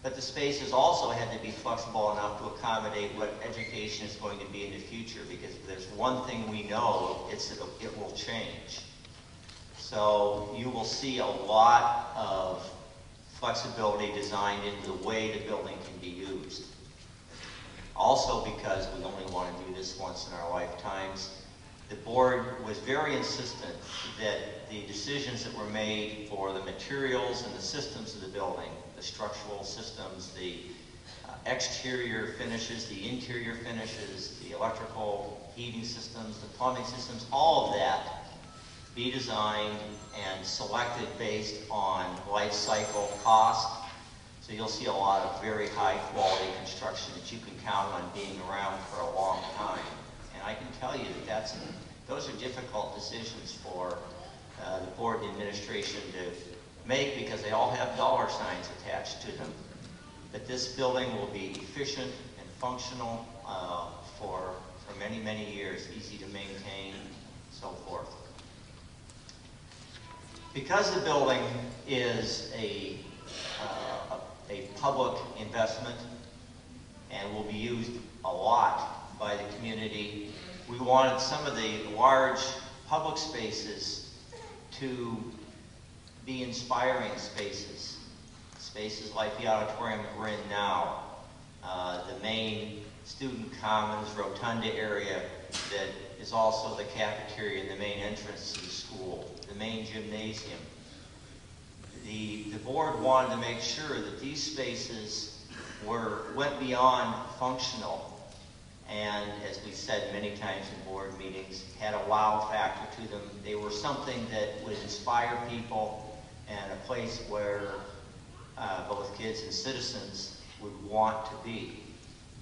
but the spaces also had to be flexible enough to accommodate what education is going to be in the future, because if there's one thing we know, it's that it will change. So you will see a lot of flexibility designed into the way the building can be used. Also, because we only want to do this once in our lifetimes, the board was very insistent that the decisions that were made for the materials and the systems of the building, the structural systems, the exterior finishes, the interior finishes, the electrical heating systems, the plumbing systems, all of that be designed and selected based on life cycle cost. So you'll see a lot of very high quality construction that you can count on being around for a long time. And I can tell you that those are difficult decisions for the board and administration to make, because they all have dollar signs attached to them. But this building will be efficient and functional for many, many years, easy to maintain, so forth. Because the building is a public investment and will be used a lot by the community, we wanted some of the large public spaces to be inspiring spaces. Spaces like the auditorium that we're in now, the main student commons rotunda area that is also the cafeteria and the main entrance to the school, the main gymnasium. The board wanted to make sure that these spaces went beyond functional, and as we said many times in board meetings, had a wow factor to them. They were something that would inspire people and a place where both kids and citizens would want to be.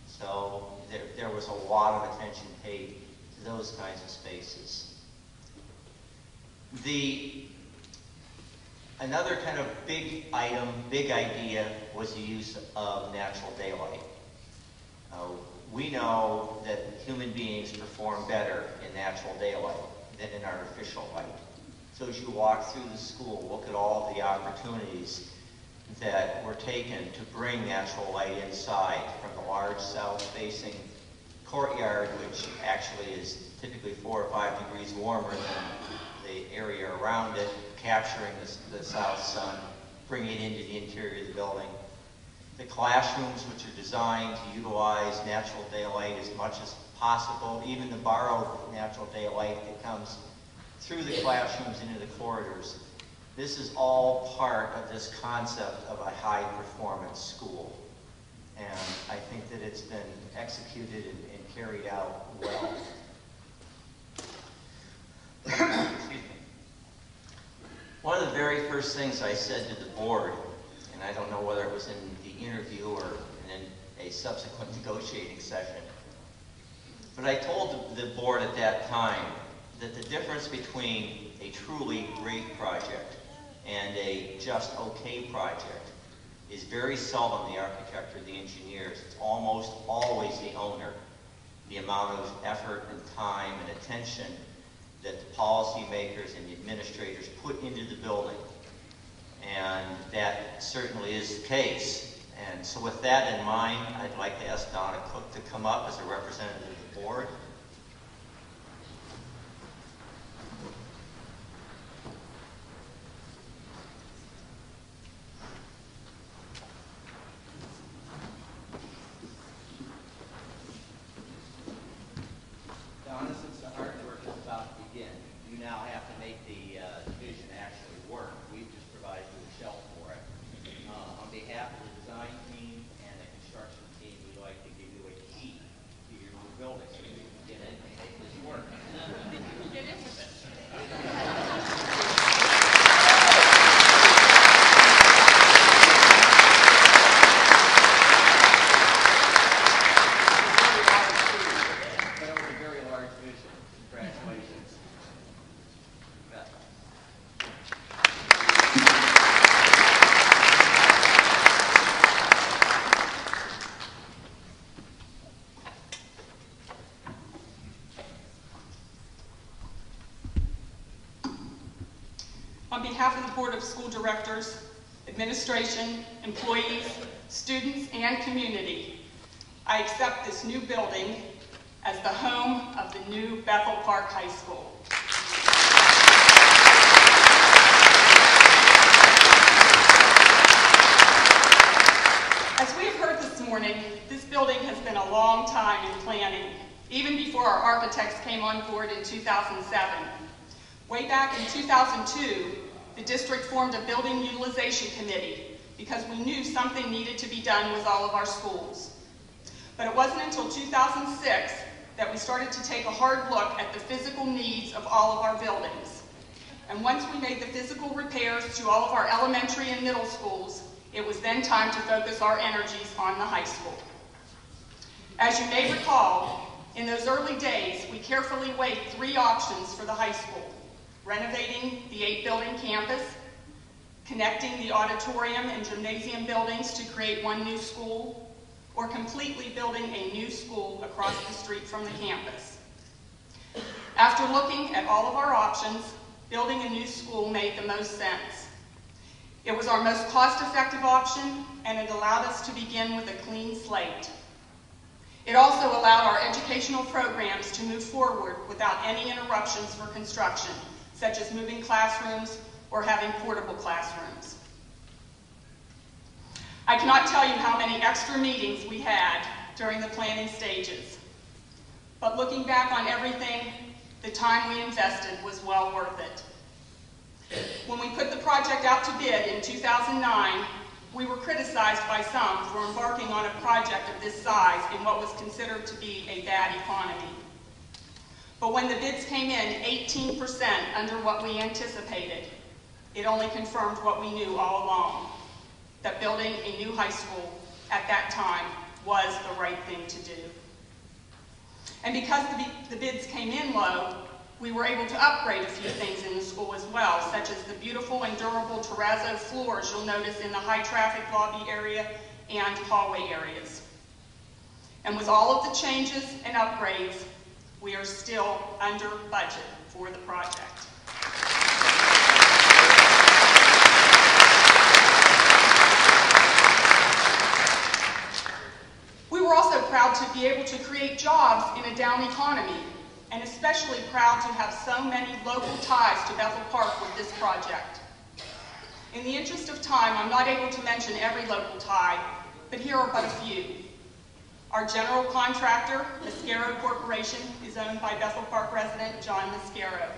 So there was a lot of attention paid to those kinds of spaces. Another kind of big item, big idea, was the use of natural daylight. We know that human beings perform better in natural daylight than in artificial light. So as you walk through the school, look at all of the opportunities that were taken to bring natural light inside, from the large south-facing courtyard, which actually is typically 4 or 5 degrees warmer than the area around it, capturing the south sun, bringing it into the interior of the building. The classrooms, which are designed to utilize natural daylight as much as possible, even the borrowed natural daylight that comes through the classrooms into the corridors. This is all part of this concept of a high-performance school. And I think that it's been executed and carried out well. Excuse me. One of the very first things I said to the board, and I don't know whether it was in the interview or in a subsequent negotiating session, but I told the board at that time that the difference between a truly great project and a just okay project is very seldom the architect or the engineers. It's almost always the owner. The amount of effort and time and attention that the policymakers and the administrators put into the building. And that certainly is the case. And so with that in mind, I'd like to ask Donna Cook to come up as a representative of the board. Donna, since the hard work is about to begin, you now have to make the vision actually work. We've just provided you a shell for it. On behalf of the design team and the construction team, we'd like to give you a key to your new building so you can get in and make this work. Get in with it. But it was a very large vision. Congratulations. Beth. On behalf of the Board of School Directors, administration, employees, students, and community, I accept this new building as the home of the new Bethel Park High School. As we have heard this morning, this building has been a long time in planning, even before our architects came on board in 2007. Way back in 2002, the district formed a building utilization committee because we knew something needed to be done with all of our schools. But it wasn't until 2006 that we started to take a hard look at the physical needs of all of our buildings. And once we made the physical repairs to all of our elementary and middle schools, it was then time to focus our energies on the high school. As you may recall, in those early days, we carefully weighed 3 options for the high school: renovating the 8-building campus, connecting the auditorium and gymnasium buildings to create one new school, or completely building a new school across the street from the campus. After looking at all of our options, building a new school made the most sense. It was our most cost-effective option, and it allowed us to begin with a clean slate. It also allowed our educational programs to move forward without any interruptions for construction, such as moving classrooms or having portable classrooms. I cannot tell you how many extra meetings we had during the planning stages. But looking back on everything, the time we invested was well worth it. When we put the project out to bid in 2009, we were criticized by some for embarking on a project of this size in what was considered to be a bad economy. But when the bids came in 18% under what we anticipated, it only confirmed what we knew all along, that building a new high school at that time was the right thing to do. And because the bids came in low, we were able to upgrade a few things in the school as well, such as the beautiful and durable terrazzo floors you'll notice in the high-traffic lobby area and hallway areas. And with all of the changes and upgrades, we are still under budget for the project. We were also proud to be able to create jobs in a down economy, and especially proud to have so many local ties to Bethel Park with this project. In the interest of time, I'm not able to mention every local tie, but here are but a few. Our general contractor, Mascaro Corporation, is owned by Bethel Park resident John Mascaro.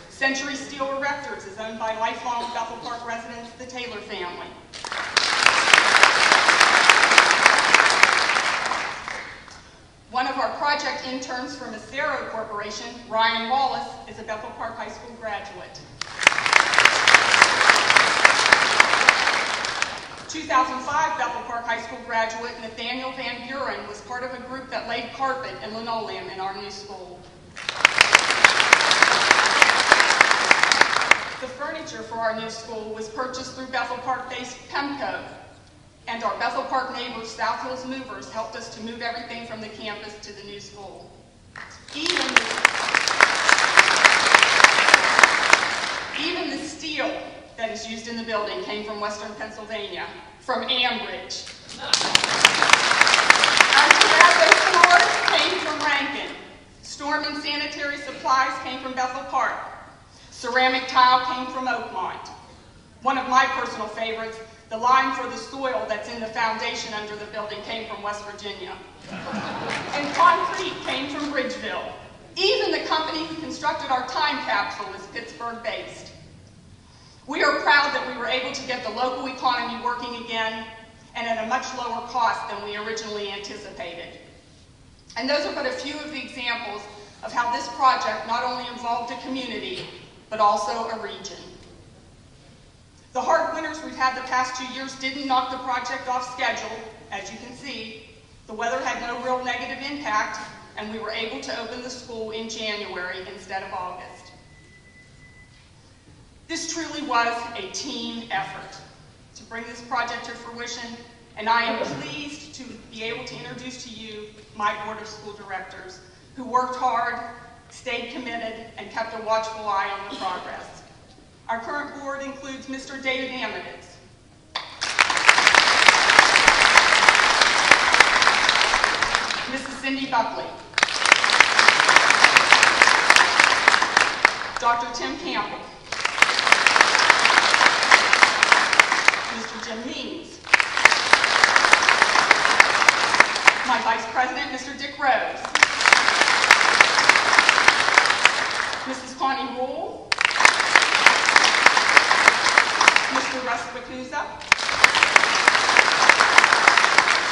Century Steel Erectors is owned by lifelong Bethel Park residents, the Taylor family. One of our project interns from Mascaro Corporation, Ryan Wallace, is a Bethel Park High School graduate. 2005 Bethel Park High School graduate Nathaniel Van Buren was part of a group that laid carpet and linoleum in our new school. The furniture for our new school was purchased through Bethel Park-based PEMCO, and our Bethel Park neighbors, South Hills Movers, helped us to move everything from the campus to the new school. Even is used in the building came from Western Pennsylvania, from Ambridge. Our tobacco floors came from Rankin. Storm and sanitary supplies came from Bethel Park. Ceramic tile came from Oakmont. One of my personal favorites, the lime for the soil that's in the foundation under the building came from West Virginia. And concrete came from Bridgeville. Even the company who constructed our time capsule is Pittsburgh-based. We are proud that we were able to get the local economy working again and at a much lower cost than we originally anticipated. And those are but a few of the examples of how this project not only involved a community, but also a region. The hard winters we've had the past 2 years didn't knock the project off schedule. As you can see, the weather had no real negative impact, and we were able to open the school in January instead of August. This truly was a team effort to bring this project to fruition, and I am pleased to be able to introduce to you my Board of School Directors, who worked hard, stayed committed, and kept a watchful eye on the progress. Our current board includes Mr. David Amiditz, Mrs. Cindy Buckley, Dr. Tim Campbell, Mr. Jim Means, my Vice President, Mr. Dick Rose, Mrs. Connie Rule, Mr. Russ Bacusa,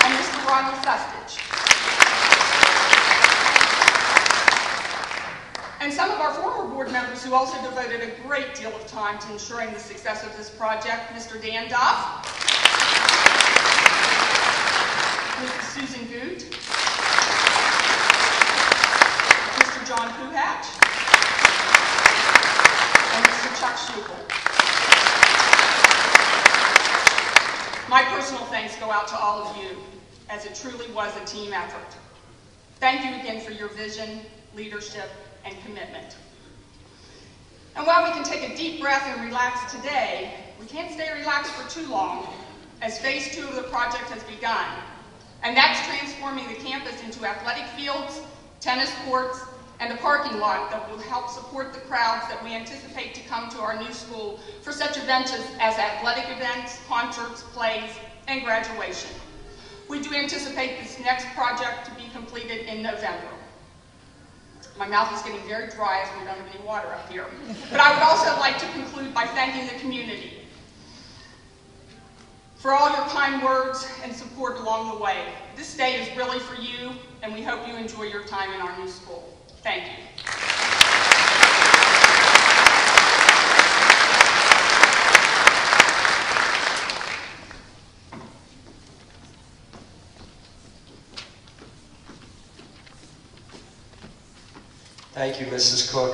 and Mr. Ronald Sustich. And some of our former board members who also devoted a great deal of time to ensuring the success of this project, Mr. Dan Duff, Mrs. Susan Goot, Mr. John Puhatch, and Mr. Chuck Schukel. My personal thanks go out to all of you, as it truly was a team effort. Thank you again for your vision, leadership, and commitment. And while we can take a deep breath and relax today, we can't stay relaxed for too long, as phase 2 of the project has begun. And that's transforming the campus into athletic fields, tennis courts, and a parking lot that will help support the crowds that we anticipate to come to our new school for such events as athletic events, concerts, plays, and graduation. We do anticipate this next project to be completed in November. My mouth is getting very dry as we don't have any water up here. But I would also like to conclude by thanking the community for all your kind words and support along the way. This day is really for you, and we hope you enjoy your time in our new school. Thank you. Thank you, Mrs. Cook.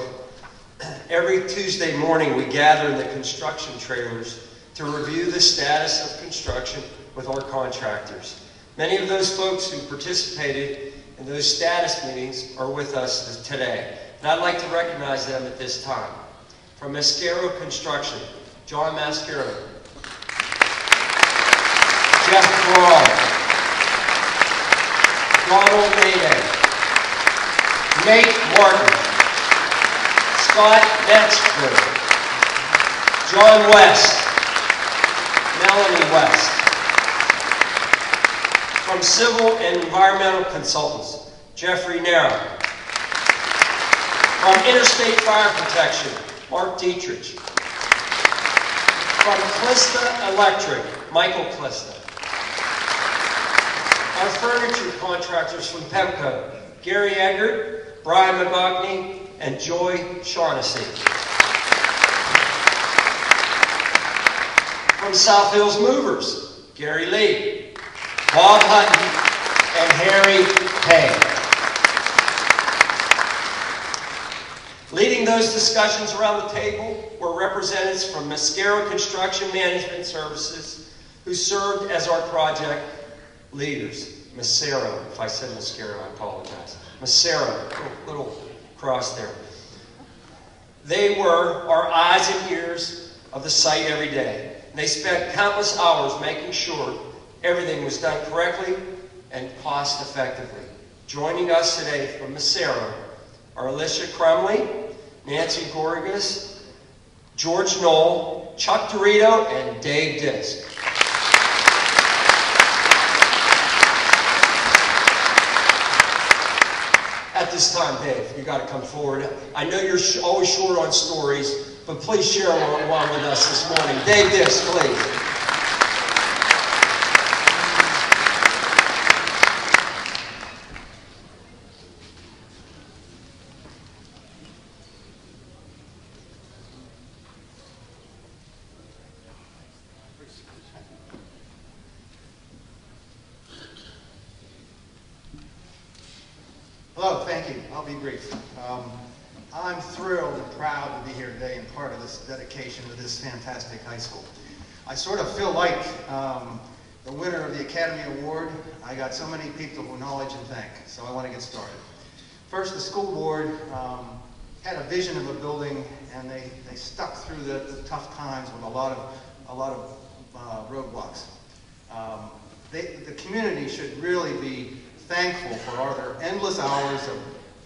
Every Tuesday morning, we gather in the construction trailers to review the status of construction with our contractors. Many of those folks who participated in those status meetings are with us today, and I'd like to recognize them at this time. From Mascaro Construction, John Mascaro, Jeff Braun, Ronald Mayday, Nate Martin, Scott Metzger, John West, Melanie West. From Civil and Environmental Consultants, Jeffrey Nara. From Interstate Fire Protection, Mark Dietrich. From Clista Electric, Michael Clista. Our furniture contractors from Pemco, Gary Eggert, Brian McGockney, and Joy Shaughnessy. From South Hills Movers, Gary Lee, Bob Hutton, and Harry Hay. Leading those discussions around the table were representatives from Mascaro Construction Management Services, who served as our project leaders. Mascaro, if I said Mascaro, I apologize. Mascaro, little cross there. They were our eyes and ears of the site every day. And they spent countless hours making sure everything was done correctly and cost effectively. Joining us today from Massaro are Alicia Crumley, Nancy Gorgas, George Knoll, Chuck Dorito, and Dave Disk. At this time, Dave, you got to come forward. I know you're always short on stories, but please share one with us this morning. Dave Disk, please. Hello, thank you. I'll be brief. I'm thrilled and proud to be here today and part of this dedication to this fantastic high school. I sort of feel like the winner of the Academy Award. I got so many people who knowledge and thank, so I want to get started. First, the school board had a vision of a building, and they stuck through the tough times with a lot of roadblocks. The community should really be thankful for their endless hours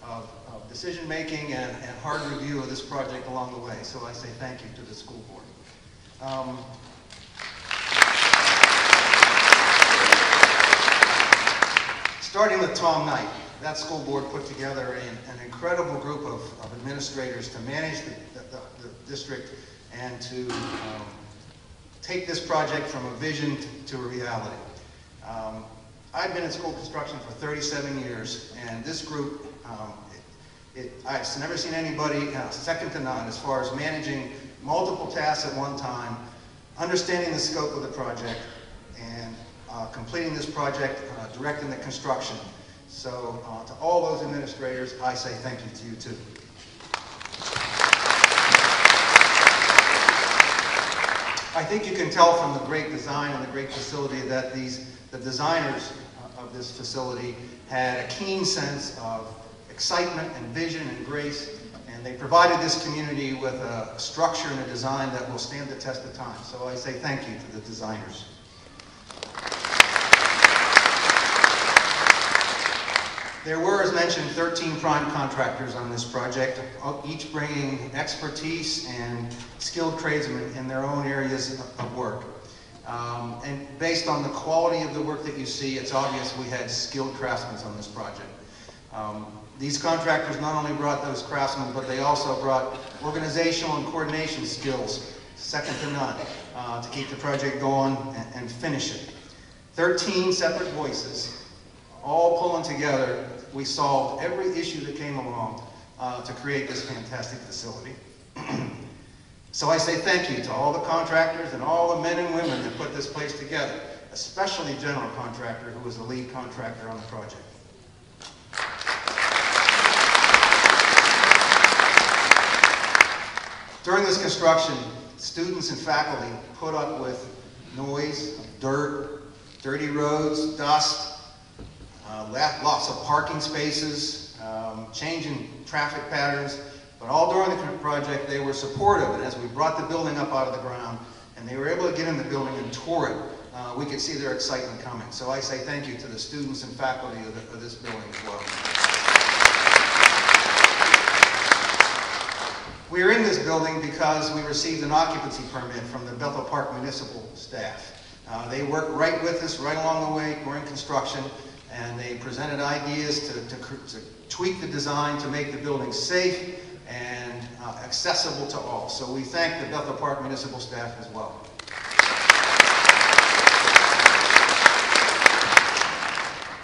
of decision making and hard review of this project along the way. So I say thank you to the school board. Starting with Tom Knight, that school board put together an incredible group of administrators to manage the district and to take this project from a vision to a reality. I've been in school construction for 37 years, and this group, I've never seen anybody second to none as far as managing multiple tasks at one time, understanding the scope of the project, and completing this project, directing the construction. So to all those administrators, I say thank you to you too. I think you can tell from the great design and the great facility that the designers of this facility had a keen sense of excitement and vision and grace, and they provided this community with a structure and a design that will stand the test of time. So I say thank you to the designers. There were, as mentioned, 13 prime contractors on this project, each bringing expertise and skilled tradesmen in their own areas of work. And based on the quality of the work that you see, it's obvious we had skilled craftsmen on this project. These contractors not only brought those craftsmen, but they also brought organizational and coordination skills, second to none, to keep the project going and finish it. 13 separate voices, all pulling together. We solved every issue that came along to create this fantastic facility. So I say thank you to all the contractors and all the men and women that put this place together, especially General Contractor, who was the lead contractor on the project. During this construction, students and faculty put up with noise, dirt, dirty roads, dust, lots of parking spaces, changing traffic patterns, but all during the project they were supportive, and as we brought the building up out of the ground and they were able to get in the building and tour it, we could see their excitement coming. So I say thank you to the students and faculty of this building as well. We are in this building because we received an occupancy permit from the Bethel Park Municipal staff. They worked right with us right along the way during construction, and they presented ideas to tweak the design to make the building safe and accessible to all. So we thank the Bethel Park Municipal staff as well.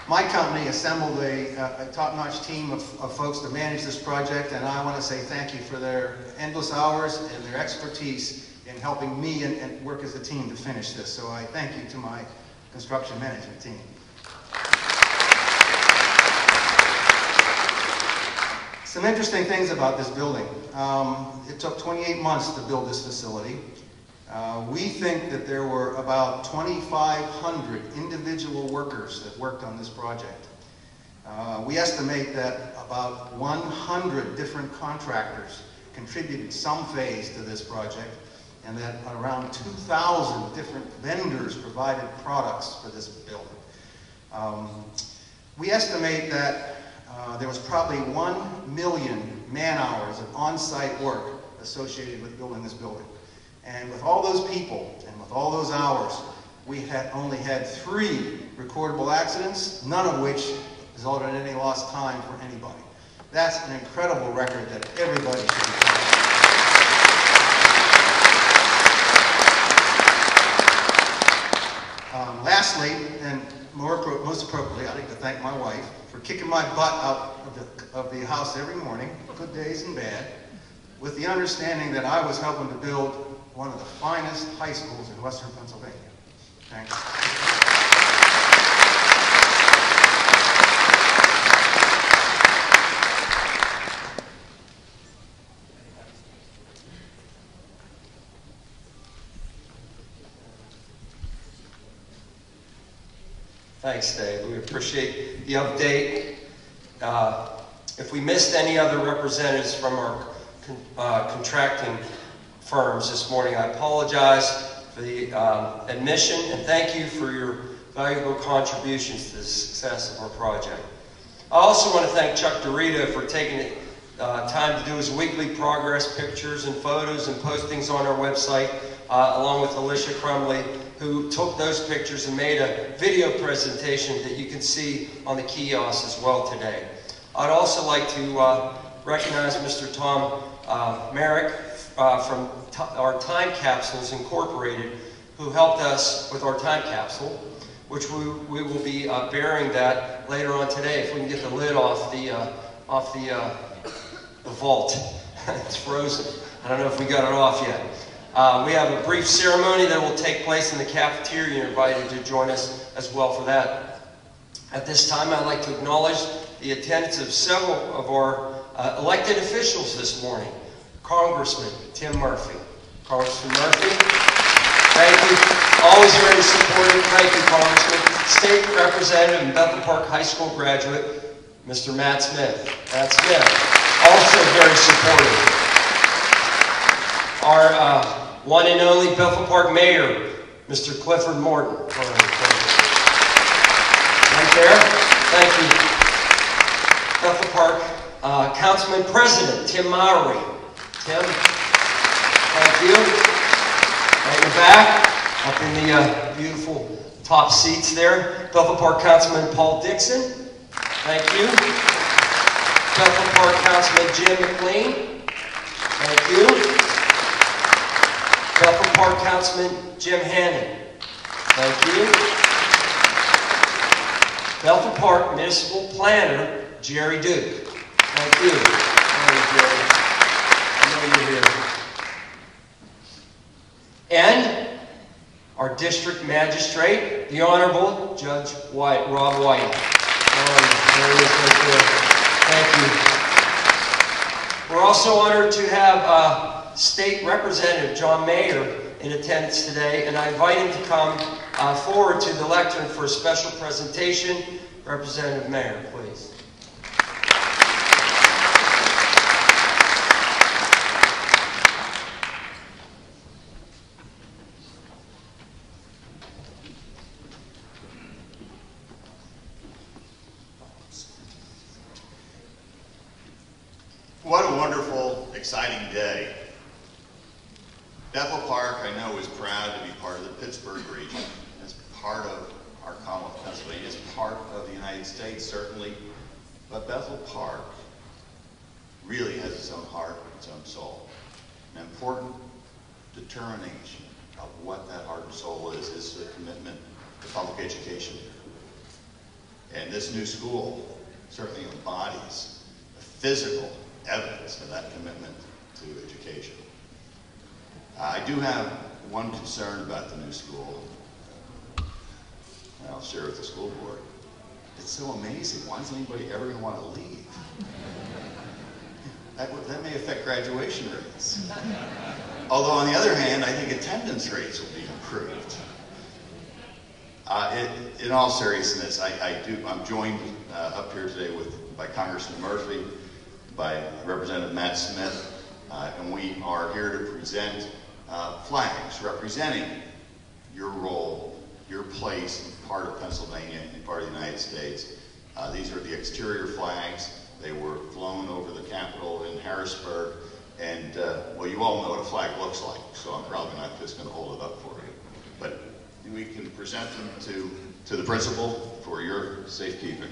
My company assembled a top-notch team of folks to manage this project, and I want to say thank you for their endless hours and their expertise in helping me and work as a team to finish this. So I thank you to my construction management team. Some interesting things about this building. It took 28 months to build this facility. We think that there were about 2,500 individual workers that worked on this project. We estimate that about 100 different contractors contributed some phase to this project, and that around 2,000 different vendors provided products for this building. We estimate that there was probably 1 million man-hours of on-site work associated with building this building. And with all those people and with all those hours, we had only had 3 recordable accidents, none of which resulted in any lost time for anybody. That's an incredible record that everybody should be proud of. Lastly, and most appropriately, I'd like to thank my wife for kicking my butt out of the house every morning, good days and bad, with the understanding that I was helping to build one of the finest high schools in Western Pennsylvania. Thanks. Thanks, Dave. We appreciate the update. If we missed any other representatives from our contracting firms this morning, I apologize for the admission, and thank you for your valuable contributions to the success of our project. I also want to thank Chuck Dorito for taking time to do his weekly progress pictures and photos and postings on our website, along with Alicia Crumley, who took those pictures and made a video presentation that you can see on the kiosk as well today. I'd also like to recognize Mr. Tom Merrick from our Time Capsules Incorporated, who helped us with our time capsule, which we will be burying that later on today if we can get the lid off the vault. It's frozen. I don't know if we got it off yet. We have a brief ceremony that will take place in the cafeteria. You're invited to join us as well for that. At this time, I'd like to acknowledge the attendance of several of our elected officials this morning. Congressman Tim Murphy. Congressman Murphy, thank you. Always very supportive. Thank you, Congressman. State Representative and Bethel Park High School graduate, Mr. Matt Smith. Matt Smith, also very supportive. Our one and only Bethel Park Mayor, Mr. Clifford Morton. Right there. Thank you. Bethel Park Councilman President Tim Mowry. Tim, thank you. Right in the back, up in the beautiful top seats there. Bethel Park Councilman Paul Dixon. Thank you. Bethel Park Councilman Jim McLean. Thank you. Bethel Park Councilman Jim Hannon. Thank you. Bethel Park Municipal Planner Jerry Duke. Thank you. Thank you, Jerry. I know you're here. And our District Magistrate, the Honorable Judge White, Rob White. There he is right there. Thank you. We're also honored to have State Representative John Mayer in attendance today, and I invite him to come forward to the lectern for a special presentation. Representative Mayer, please. What a wonderful, exciting day. Bethel Park, I know, is proud to be part of the Pittsburgh region. It's part of our Commonwealth, Pennsylvania. It's part of the United States, certainly. But Bethel Park really has its own heart, its own soul. An important determination of what that heart and soul is the commitment to public education. And this new school certainly embodies the physical evidence of that commitment to education. I do have one concern about the new school, and I'll share with the school board. It's so amazing. Why is anybody ever going to want to leave? That may affect graduation rates. Although on the other hand, I think attendance rates will be improved. In all seriousness, I'm joined up here today by Congressman Murphy, by Representative Matt Smith, and we are here to present flags representing your role, your place, part of Pennsylvania and part of the United States. These are the exterior flags. They were flown over the Capitol in Harrisburg, and well, you all know what a flag looks like, so I'm probably not just going to hold it up for you. But we can present them to the principal for your safekeeping.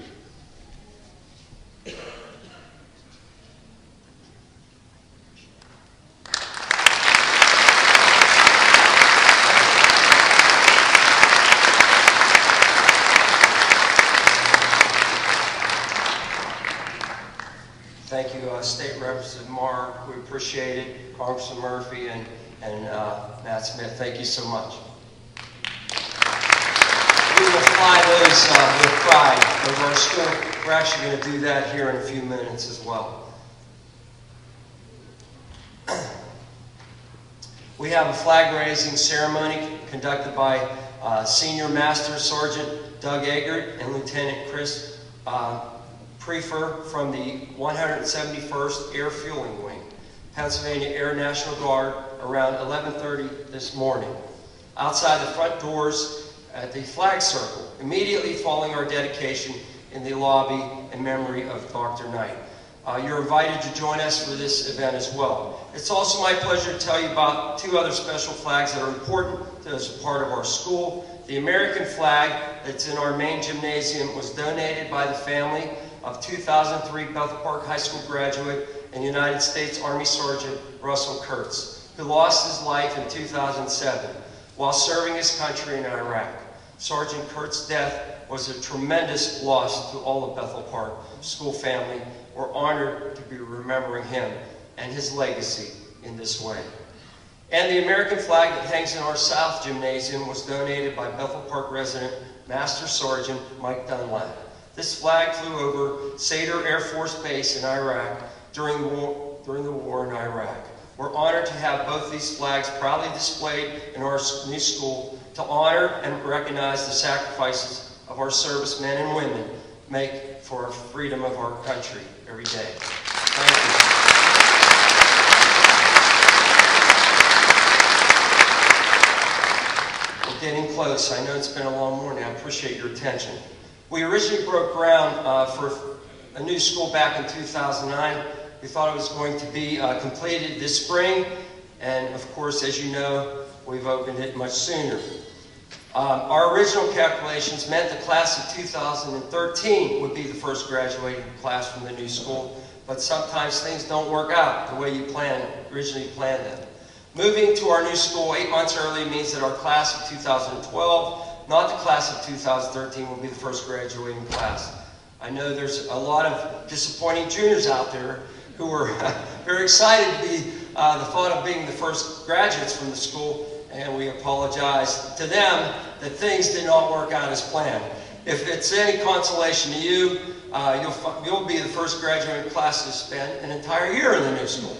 Thank you, State Representative Mark. We appreciate it. Congressman Murphy and Matt Smith, thank you so much. We will fly those with pride over our school. We're actually going to do that here in a few minutes as well. We have a flag-raising ceremony conducted by Senior Master Sergeant Doug Eggert and Lieutenant Chris Prefer from the 171st Air Fueling Wing, Pennsylvania Air National Guard, around 11:30 this morning, outside the front doors at the flag circle, immediately following our dedication in the lobby in memory of Dr. Knight. You're invited to join us for this event as well. It's also my pleasure to tell you about two other special flags that are important as a part of our school. The American flag that's in our main gymnasium was donated by the family of 2003 Bethel Park High School graduate and United States Army Sergeant Russell Kurtz, who lost his life in 2007 while serving his country in Iraq. Sergeant Kurtz's death was a tremendous loss to all of Bethel Park school family. We're honored to be remembering him and his legacy in this way. And the American flag that hangs in our South Gymnasium was donated by Bethel Park resident Master Sergeant Mike Dunlap. This flag flew over Sadr Air Force Base in Iraq during the war in Iraq. We're honored to have both these flags proudly displayed in our new school to honor and recognize the sacrifices of our servicemen and women make for our freedom of our country every day. Thank you. We're getting close. I know it's been a long morning. I appreciate your attention. We originally broke ground for a new school back in 2009. We thought it was going to be completed this spring, and of course, as you know, we've opened it much sooner. Our original calculations meant the class of 2013 would be the first graduating class from the new school, but sometimes things don't work out the way you originally planned them. Moving to our new school 8 months early means that our class of 2012, not the class of 2013, will be the first graduating class. I know there's a lot of disappointing juniors out there who were very excited to be the thought of being the first graduates from the school, and we apologize to them that things did not work out as planned. If it's any consolation to you, you'll be the first graduating class to spend an entire year in the new school.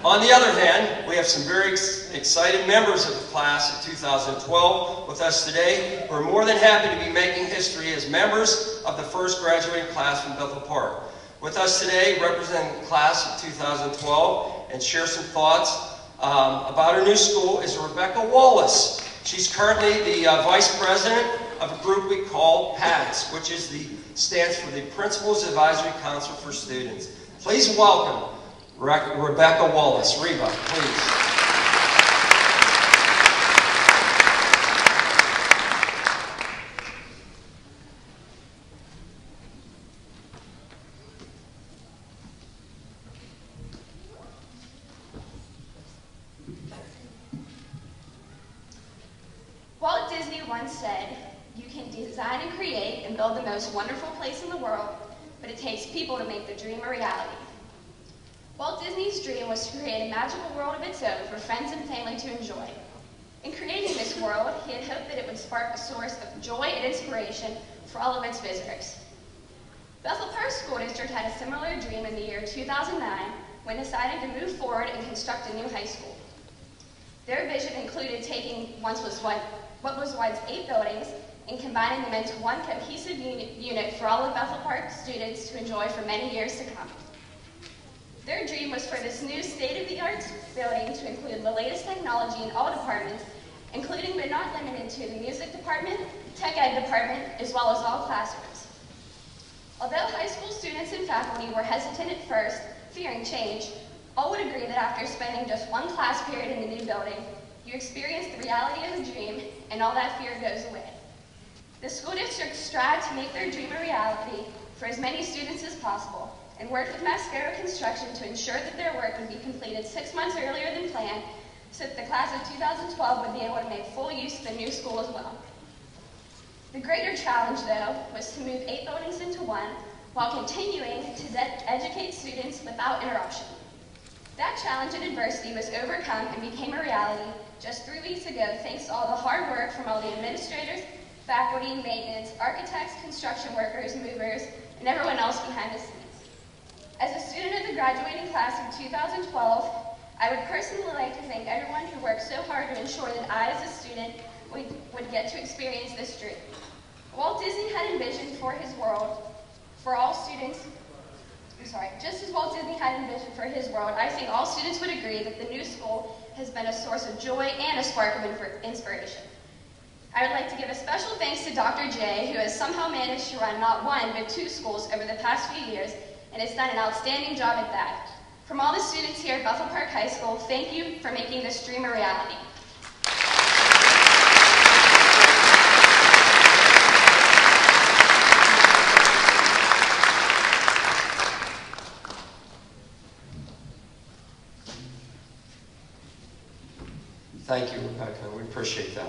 On the other hand, we have some very excited members of the class of 2012 with us today who are more than happy to be making history as members of the first graduating class from Bethel Park. With us today, representing the class of 2012 and share some thoughts about our new school is Rebecca Wallace. She's currently the Vice President of a group we call PATS, which stands for the Principal's Advisory Council for Students. Please welcome Rebecca Wallace. Reba, please. Walt Disney once said, "You can design and create and build the most wonderful place in the world, but it takes people to make the dream a reality." Walt Disney's dream was to create a magical world of its own for friends and family to enjoy. In creating this world, he had hoped that it would spark a source of joy and inspiration for all of its visitors. Bethel Park School District had a similar dream in the year 2009 when deciding to move forward and construct a new high school. Their vision included taking what was once 8 buildings and combining them into one cohesive unit for all of Bethel Park students to enjoy for many years to come. Their Their dream was for this new state-of-the-art building to include the latest technology in all departments, including but not limited to the music department, tech ed department, as well as all classrooms. Although high school students and faculty were hesitant at first, fearing change, all would agree that after spending just one class period in the new building, you experience the reality of the dream and all that fear goes away. The school district strived to make their dream a reality for as many students as possible and worked with Mascaro Construction to ensure that their work would be completed 6 months earlier than planned so that the class of 2012 would be able to make full use of the new school as well. The greater challenge, though, was to move 8 buildings into one while continuing to educate students without interruption. That challenge and adversity was overcome and became a reality just 3 weeks ago thanks to all the hard work from all the administrators, faculty, maintenance, architects, construction workers, movers, and everyone else behind the scenes. As a student of the graduating class of 2012, I would personally like to thank everyone who worked so hard to ensure that I, as a student, would get to experience this dream. Walt Disney had envisioned for his world, for all students, just as Walt Disney had envisioned for his world, I think all students would agree that the new school has been a source of joy and a spark of inspiration. I would like to give a special thanks to Dr. J, who has somehow managed to run not 1, but 2 schools over the past few years, and has done an outstanding job at that. From all the students here at Bethel Park High School, thank you for making this dream a reality. Thank you, Rebecca. We appreciate that.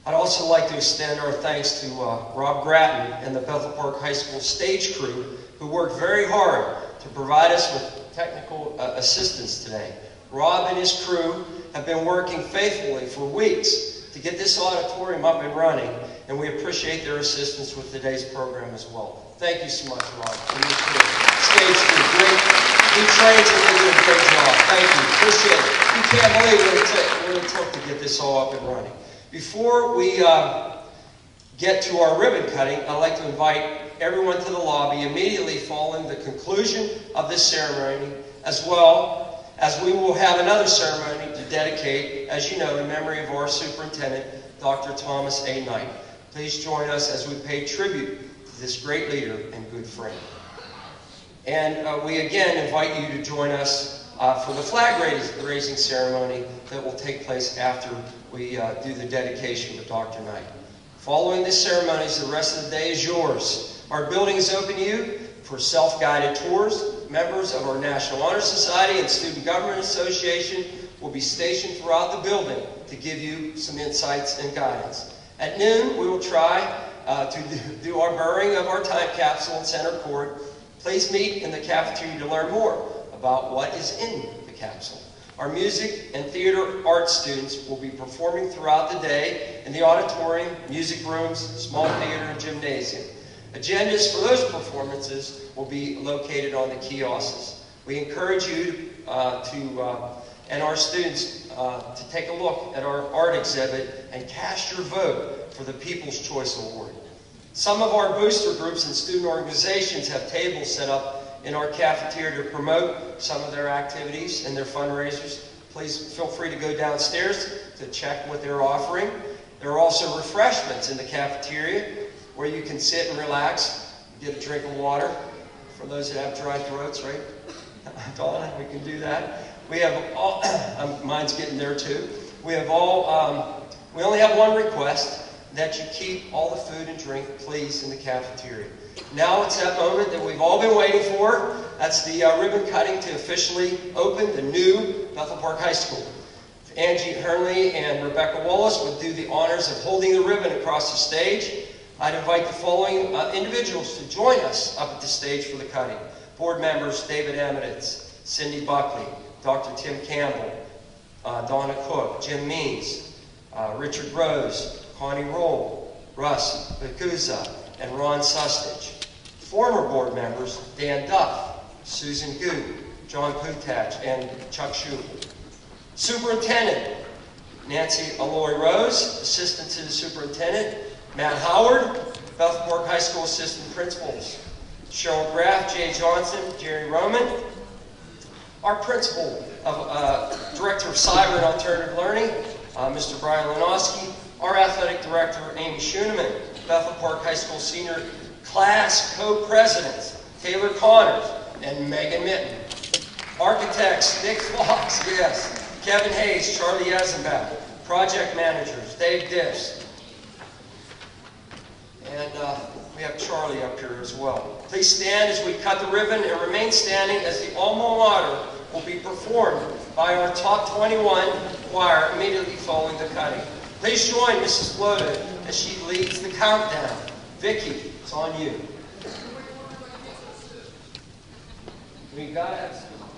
I'd also like to extend our thanks to Rob Gratton and the Bethel Park High School stage crew who worked very hard to provide us with technical assistance today. Rob and his crew have been working faithfully for weeks to get this auditorium up and running, and we appreciate their assistance with today's program as well. Thank you so much, Rob, and your crew. Stage crew, great. He trains and they do a great job. Thank you. Appreciate it. You can't believe what it took to get this all up and running. Before we get to our ribbon cutting, I'd like to invite everyone to the lobby immediately following the conclusion of this ceremony, as well as we will have another ceremony to dedicate, as you know, in memory of our superintendent, Dr. Thomas A. Knight. Please join us as we pay tribute to this great leader and good friend. And we again invite you to join us for the flag raising ceremony that will take place after we do the dedication with Dr. Knight. Following this ceremony, the rest of the day is yours. Our building is open to you for self-guided tours. Members of our National Honor Society and Student Government Association will be stationed throughout the building to give you some insights and guidance. At noon, we will try to do our burying of our time capsule in center court. Please meet in the cafeteria to learn more about what is in the capsule. Our music and theater arts students will be performing throughout the day in the auditorium, music rooms, small theater, and gymnasium. Agendas for those performances will be located on the kiosks. We encourage you and our students to take a look at our art exhibit and cast your vote for the People's Choice Award. Some of our booster groups and student organizations have tables set up in our cafeteria to promote some of their activities and their fundraisers. Please feel free to go downstairs to check what they're offering. There are also refreshments in the cafeteria where you can sit and relax, get a drink of water for those that have dry throats, right? Donna, we can do that. We have all, mine's getting there too. We have all, we only have one request, that you keep all the food and drink, please, in the cafeteria. Now it's that moment that we've all been waiting for. That's the ribbon cutting to officially open the new Bethel Park High School. Angie Hernley and Rebecca Wallace would do the honors of holding the ribbon across the stage. I'd invite the following individuals to join us up at the stage for the cutting. Board members David Emmetitz, Cindy Buckley, Dr. Tim Campbell, Donna Cook, Jim Means, Richard Rose, Connie Roll, Russ Bakuza, and Ron Sustich. Former board members Dan Duff, Susan Goode, John Putach, and Chuck Schubel. Superintendent Nancy Aloy Rose, Assistant to the Superintendent, Matt Howard, Bethel Park High School Assistant Principals, Cheryl Graff, Jay Johnson, Jerry Roman, Our principal, Director of Cyber and Alternative Learning, Mr. Brian Lenowski, our athletic director, Amy Schoeneman, Bethel Park High School senior class co-presidents, Taylor Connors and Megan Mitten. Architects, Nick Fox, yes, Kevin Hayes, Charlie Eisenbach. Project managers, Dave Diffs. And we have Charlie up here as well. Please stand as we cut the ribbon and remain standing as the alma mater will be performed by our top 21 choir immediately following the cutting. Please join Mrs. Floda as she leads the countdown. Vicki, it's on you. We gotta have some